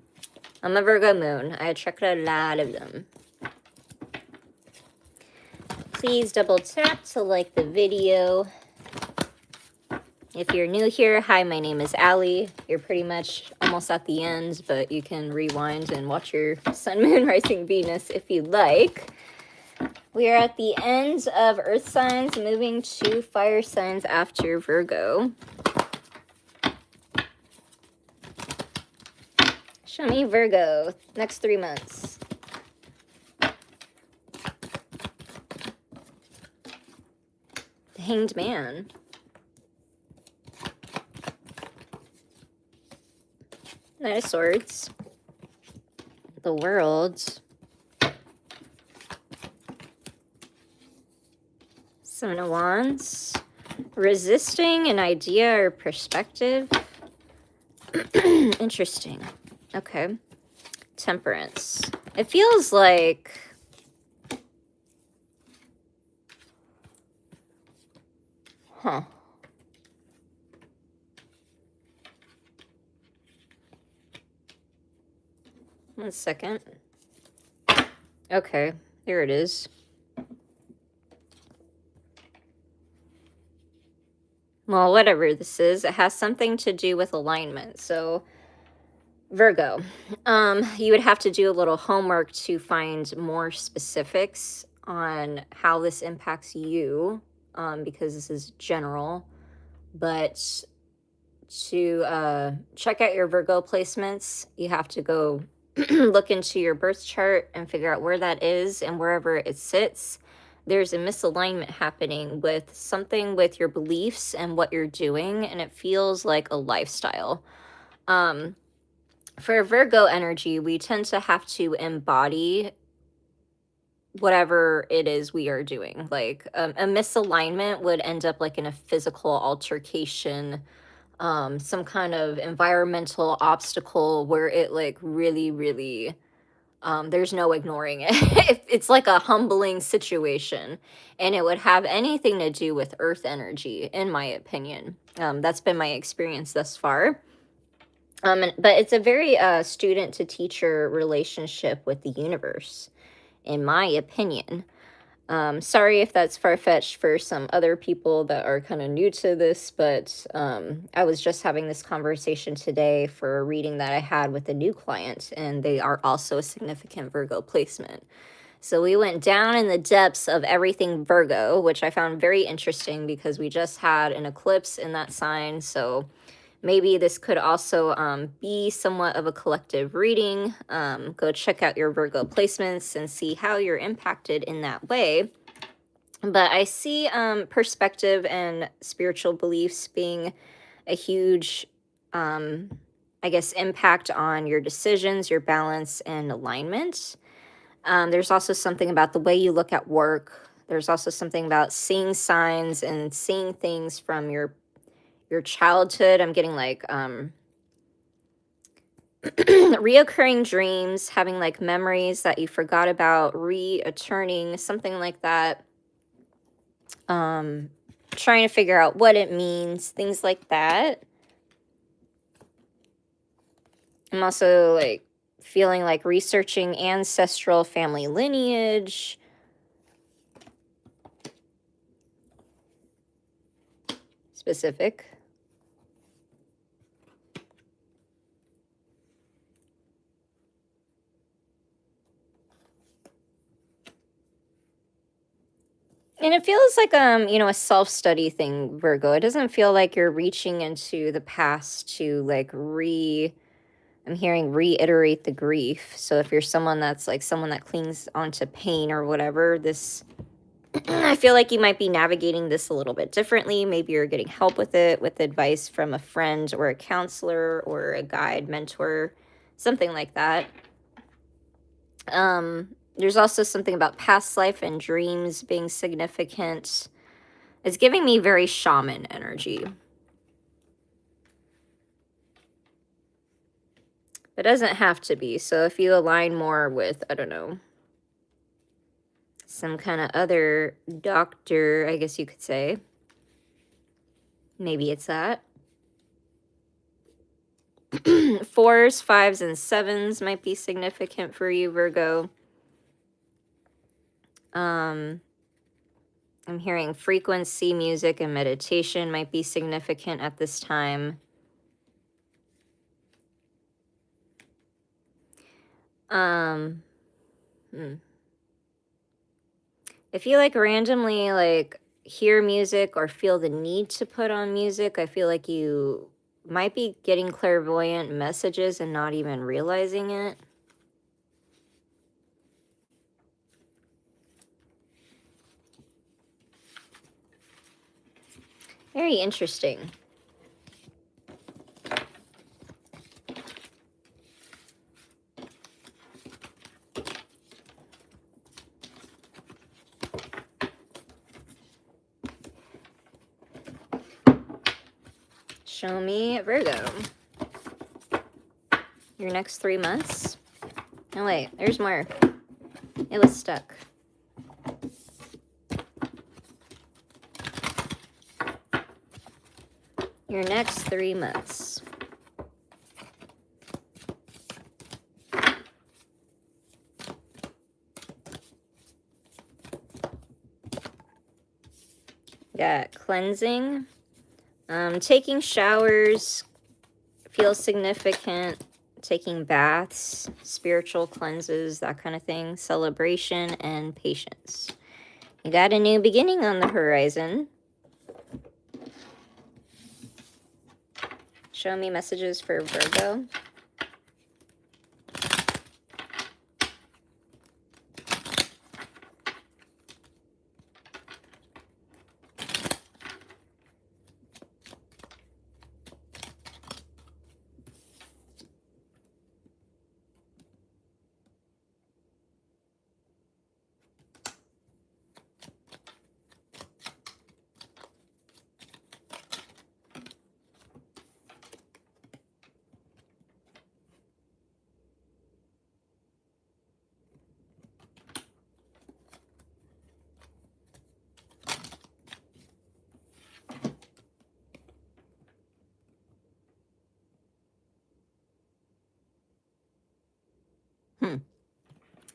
I'm a Virgo moon. I attract a lot of them. Please double tap to like the video. If you're new here, hi, my name is Allie. You're pretty much almost at the end, but you can rewind and watch your sun, moon, rising, Venus if you'd like. We are at the end of earth signs, moving to fire signs after Virgo. Show me Virgo, next 3 months. The Hanged Man. Knight of Swords. The World. Seven of Wands. Resisting an idea or perspective. Interesting. Okay. Temperance. It feels like... Huh. One second. Okay, there it is. Well, whatever this is, it has something to do with alignment. So, Virgo, you would have to do a little homework to find more specifics on how this impacts you, because this is general. But to check out your Virgo placements. You have to go look into your birth chart and figure out where that is, and wherever it sits, there's a misalignment happening with something with your beliefs and what you're doing, and it feels like a lifestyle. For Virgo energy, we tend to have to embody whatever it is we are doing. Like a misalignment would end up like in a physical altercation, some kind of environmental obstacle where it like really there's no ignoring it. It's like a humbling situation, and it would have anything to do with earth energy, in my opinion. That's been my experience thus far. But it's a very student to teacher relationship with the universe, in my opinion. Sorry if that's far-fetched for some other people that are kind of new to this, but I was just having this conversation today for a reading that I had with a new client, and they are also a significant Virgo placement. So we went down in the depths of everything Virgo, which I found very interesting because we just had an eclipse in that sign. So maybe this could also be somewhat of a collective reading. Go check out your Virgo placements and see how you're impacted in that way. But I see perspective and spiritual beliefs being a huge, I guess, impact on your decisions, your balance, and alignment. There's also something about the way you look at work. There's also something about seeing signs and seeing things from your childhood. I'm getting like reoccurring dreams, having like memories that you forgot about returning, something like that. Trying to figure out what it means, things like that. I'm also like feeling like researching ancestral family lineage. Specific. And it feels like a self-study thing, Virgo. It doesn't feel like you're reaching into the past to like I'm hearing reiterate the grief. So if you're someone that's like someone that clings onto pain or whatever, this I feel like you might be navigating this a little bit differently. Maybe you're getting help with it, with advice from a friend or a counselor or a guide, mentor, something like that. There's also something about past life and dreams being significant. It's giving me very shaman energy. It doesn't have to be. So if you align more with, I don't know, some kind of other doctor, I guess you could say, maybe it's that. 4s, 5s, and 7s might be significant for you, Virgo. I'm hearing frequency, music, and meditation might be significant at this time. If you like randomly like hear music or feel the need to put on music, I feel like you might be getting clairvoyant messages and not even realizing it. Very interesting. Show me, Virgo, your next 3 months. Oh wait, there's more. It was stuck. Your next 3 months. Got cleansing. Taking showers feels significant. Taking baths, spiritual cleanses, that kind of thing. Celebration and patience. You got a new beginning on the horizon. Show me messages for Virgo.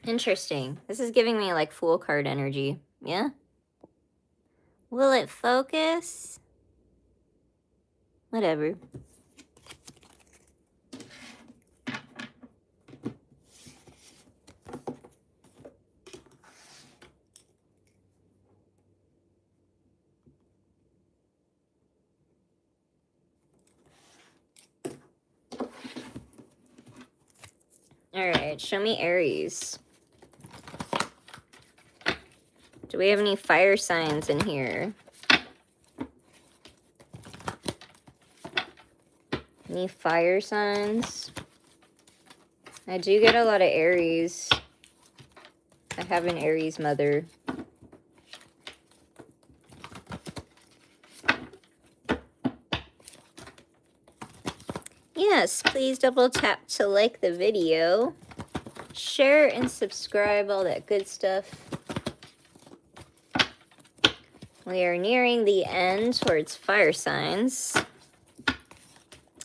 Interesting. This is giving me like Fool card energy. Yeah? Will it focus? Whatever. All right, show me Aries. Do we have any fire signs in here? Any fire signs? I do get a lot of Aries. I have an Aries mother. Yes, please double tap to like the video. Share and subscribe, all that good stuff. We are nearing the end towards fire signs.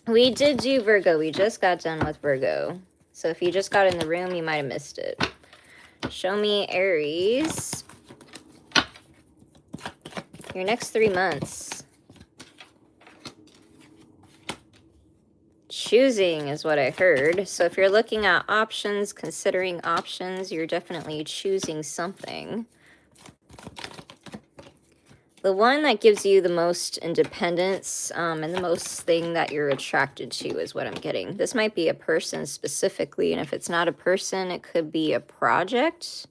We did do Virgo. We just got done with Virgo. So if you just got in the room, you might have missed it. Show me Aries. Your next 3 months. Choosing is what I heard. So if you're looking at options, considering options, you're definitely choosing something. The one that gives you the most independence and the most thing that you're attracted to is what I'm getting. This might be a person specifically, and if it's not a person, it could be a project.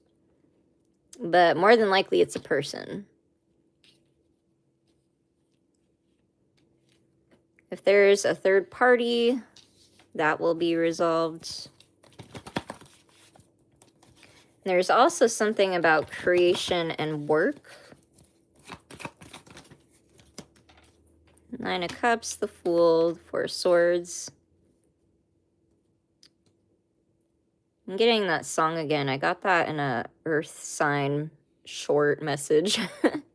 But more than likely, it's a person. If there's a third party, that will be resolved. There's also something about creation and work. 9 of Cups, the Fool, 4 of Swords. I'm getting that song again. I got that in a Earth sign short message.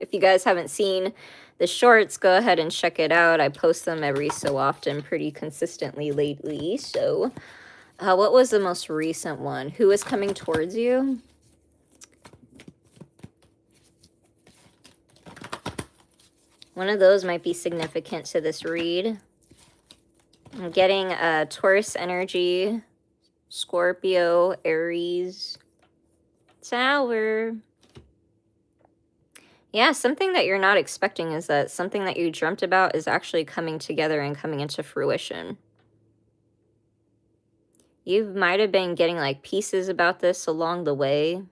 If you guys haven't seen the shorts, go ahead and check it out. I post them every so often, pretty consistently lately. So, what was the most recent one? Who is coming towards you? One of those might be significant to this read. I'm getting Taurus energy, Scorpio, Aries, Tower. Yeah, something that you're not expecting is that something that you dreamt about is actually coming together and coming into fruition. You might have been getting like pieces about this along the way.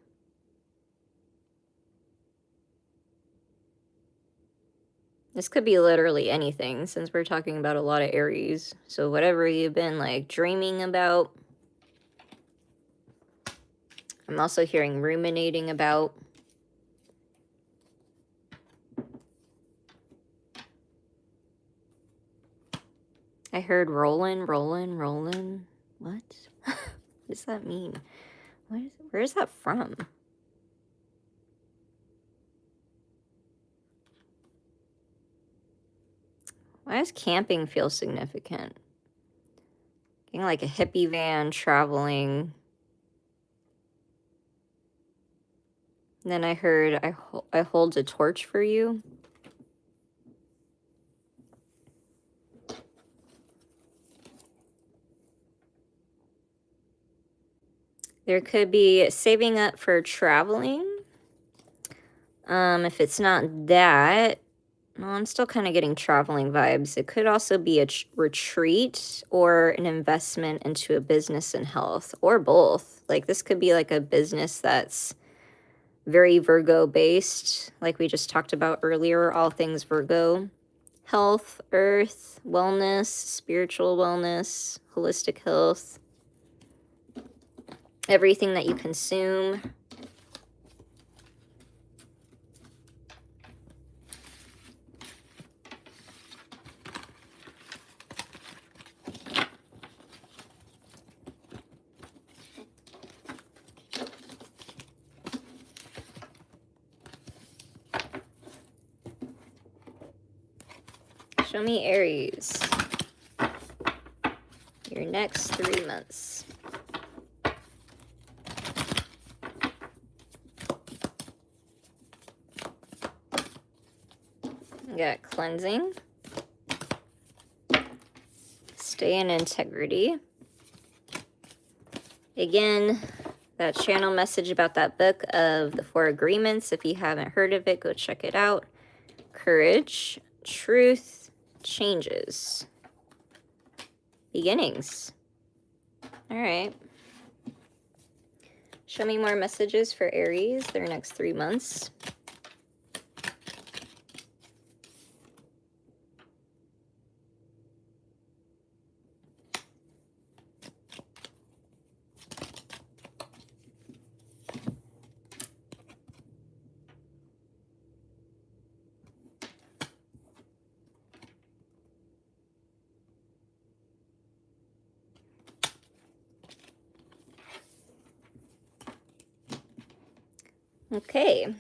This could be literally anything since we're talking about a lot of Aries. So whatever you've been like dreaming about. I'm also hearing ruminating about. I heard rolling, rolling, rolling. What? What does that mean? Where is that from? Why does camping feel significant? Getting like a hippie van traveling. And then I heard I hold a torch for you. There could be saving up for traveling. If it's not that, Well, I'm still kind of getting traveling vibes. It could also be a retreat or an investment into a business and health, or both. Like, this could be like a business that's very Virgo based, like we just talked about earlier, all things Virgo. Health, earth, wellness, spiritual wellness, holistic health, everything that you consume. Show me Aries, your next 3 months. We got cleansing, stay in integrity. Again, that channel message about that book of the 4 agreements. If you haven't heard of it, go check it out. Courage, truth, changes, beginnings. All right. Show me more messages for Aries, their next 3 months. Okay.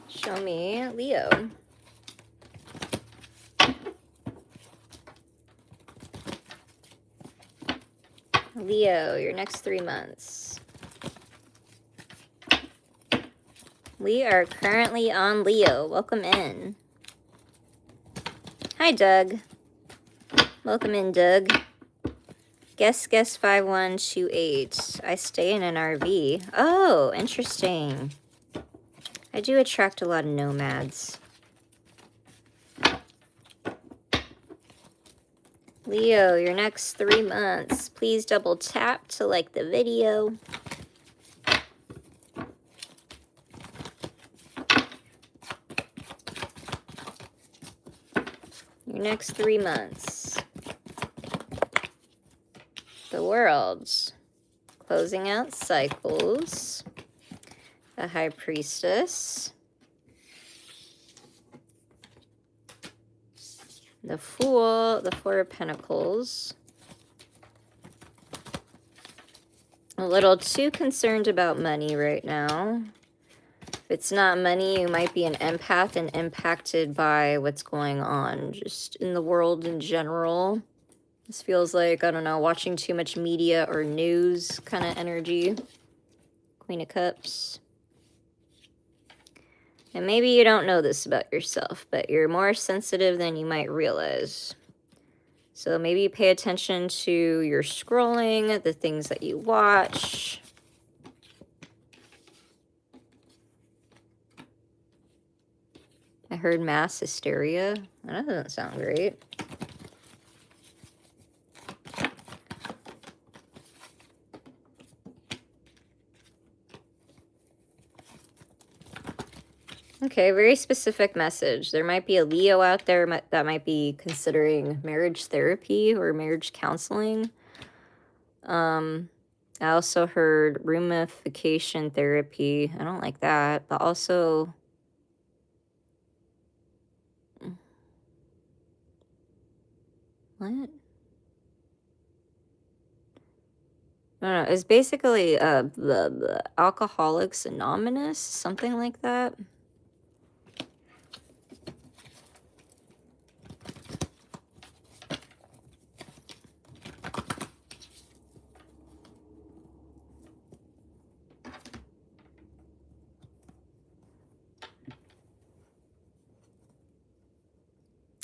Show me Leo. Leo, your next 3 months. We are currently on Leo. Welcome in. Hi, Doug. Welcome in, Doug. Guess 5128. I stay in an RV. Oh, interesting. I do attract a lot of nomads. Leo, your next 3 months. Please double tap to like the video. Your next 3 months. The World. Closing out cycles. The High Priestess. The Fool. The 4 of Pentacles. A little too concerned about money right now. If it's not money, you might be an empath and impacted by what's going on just in the world in general. This feels like, I don't know, watching too much media or news kind of energy. Queen of Cups. And maybe you don't know this about yourself, but you're more sensitive than you might realize. So maybe pay attention to your scrolling, the things that you watch. I heard mass hysteria. That doesn't sound great. Okay, very specific message. There might be a Leo out there that might be considering marriage therapy or marriage counseling. I also heard rumification therapy. I don't like that, but also... What? I don't know. It's basically the Alcoholics Anonymous, something like that.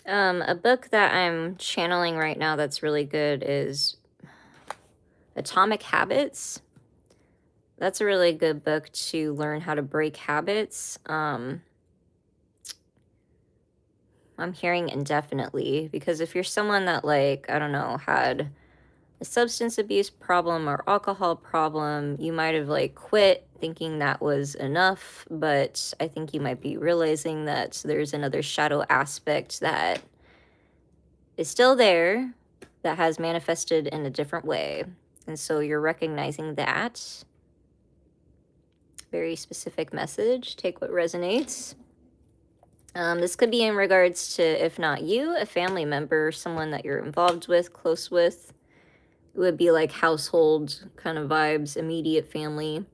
A book that I'm channeling right now that's really good is Atomic Habits. That's a really good book to learn how to break habits. I'm hearing indefinitely, because if you're someone that, like, I don't know, had a substance abuse problem or alcohol problem, you might have like quit thinking that was enough, but I think you might be realizing that there's another shadow aspect that is still there that has manifested in a different way. And so you're recognizing that. Very specific message. Take what resonates. This could be in regards to, if not you, a family member, someone that you're involved with, close with. It would be like household kind of vibes, immediate family.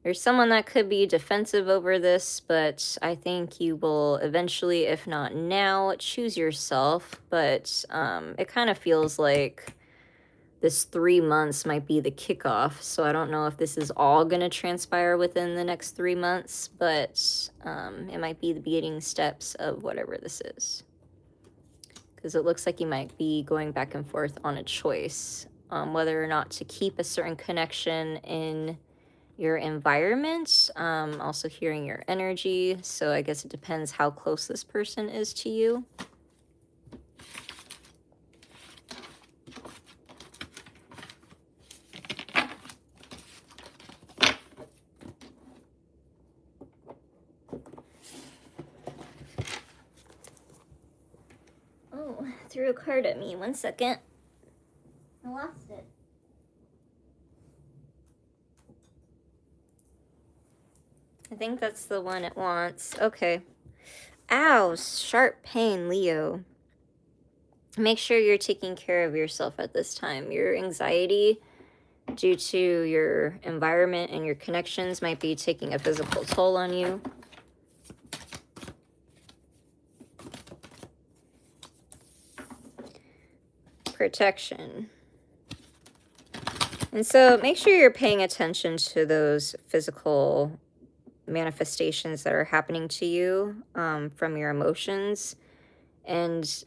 There's someone that could be defensive over this, but I think you will eventually, if not now, choose yourself. But it kind of feels like this 3 months might be the kickoff. So I don't know if this is all going to transpire within the next 3 months, but it might be the beginning steps of whatever this is. Because it looks like you might be going back and forth on a choice, whether or not to keep a certain connection in your environment. Also hearing your energy, so I guess it depends how close this person is to you. Oh, threw a card at me. 1 second. I lost it. I think that's the one it wants. Okay. Ow, sharp pain, Leo. Make sure you're taking care of yourself at this time. Your anxiety due to your environment and your connections might be taking a physical toll on you. Protection. And so make sure you're paying attention to those physical manifestations that are happening to you from your emotions, and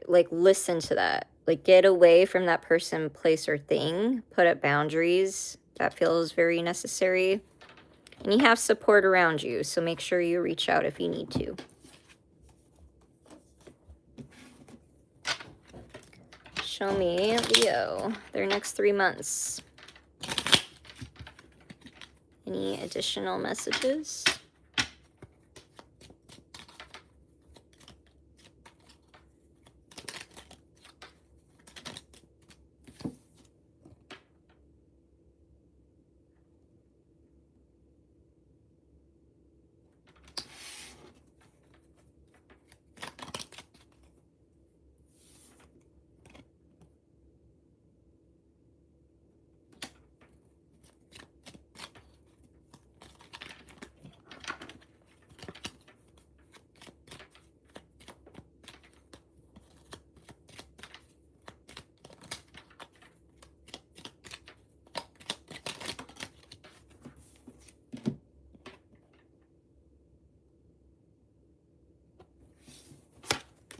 like listen to that. Like get away from that person, place, or thing. Put up boundaries. That feels very necessary. And you have support around you, so make sure you reach out if you need to. Show me, Leo, their next 3 months. Any additional messages?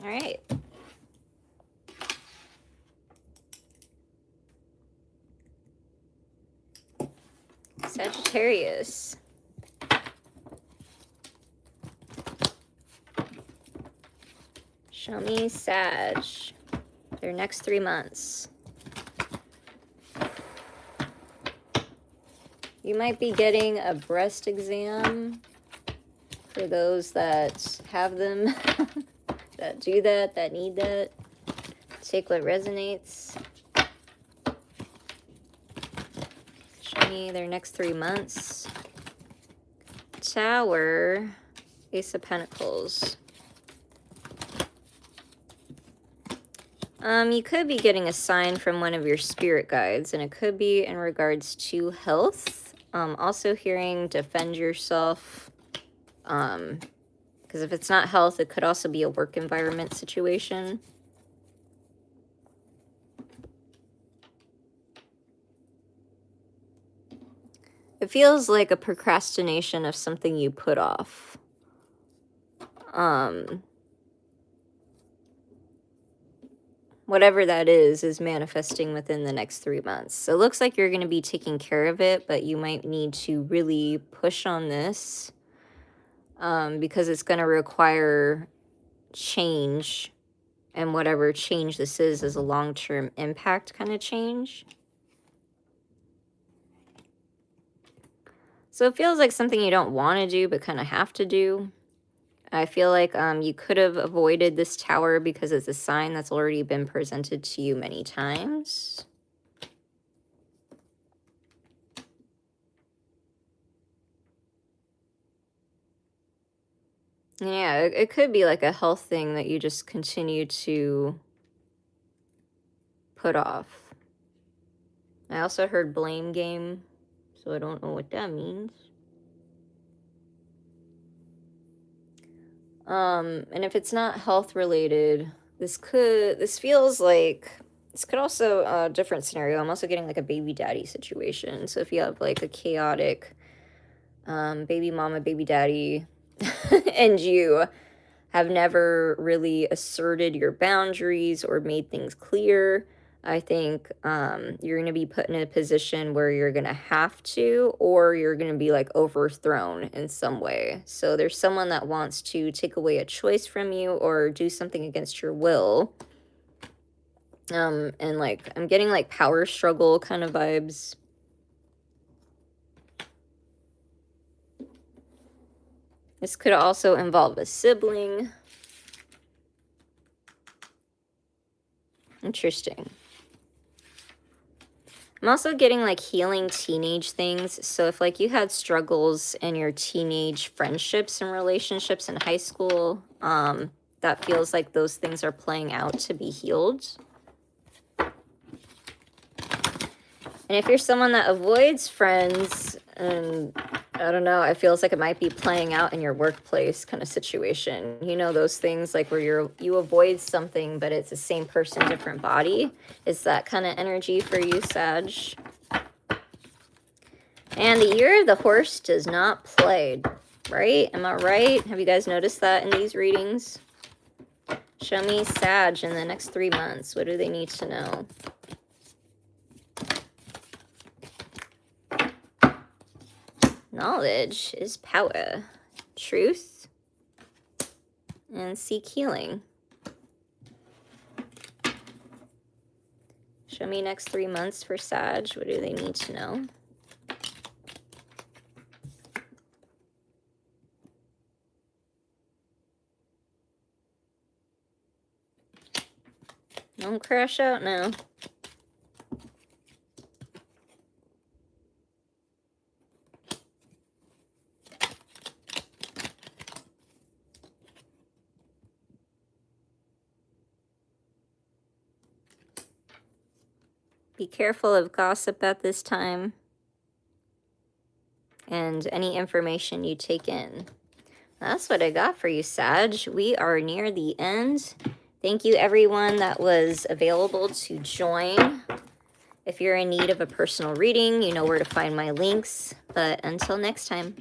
All right. Sagittarius. Show me Sag, their next 3 months. You might be getting a breast exam for those that have them, that do that, that need that. Take what resonates. Show me their next 3 months. Tower, Ace of Pentacles. You could be getting a sign from one of your spirit guides, and it could be in regards to health. Also hearing defend yourself. Because if it's not health, it could also be a work environment situation. It feels like a procrastination of something you put off. Whatever that is manifesting within the next 3 months. So it looks like you're going to be taking care of it, but you might need to really push on this because it's going to require change, and whatever change this is a long-term impact kind of change. So it feels like something you don't want to do but kind of have to do. I feel like you could have avoided this tower because it's a sign that's already been presented to you many times. Yeah, it could be like a health thing that you just continue to put off. I also heard blame game, so I don't know what that means. And if it's not health related, this feels like this could also a different scenario. I'm also getting like a baby daddy situation. So if you have like a chaotic baby mama, baby daddy, and you have never really asserted your boundaries or made things clear, I think you're going to be put in a position where you're going to have to, or you're going to be like overthrown in some way. So there's someone that wants to take away a choice from you or do something against your will. And like, I'm getting like power struggle kind of vibes. This could also involve a sibling. Interesting. I'm also getting like healing teenage things. So if like you had struggles in your teenage friendships and relationships in high school, that feels like those things are playing out to be healed. And if you're someone that avoids friends, and I don't know, it feels like it might be playing out in your workplace kind of situation. You know, those things like where you avoid something, but it's the same person, different body. Is that kind of energy for you, Sag? And the year of the horse does not play, right? Am I right? Have you guys noticed that in these readings? Show me Sag in the next 3 months. What do they need to know? Knowledge is power. Truth. And seek healing. Show me next 3 months for Sag. What do they need to know? Don't crash out now. Be careful of gossip at this time and any information you take in. That's what I got for you, Sag. We are near the end. Thank you, everyone that was available to join. If you're in need of a personal reading, you know where to find my links. But until next time.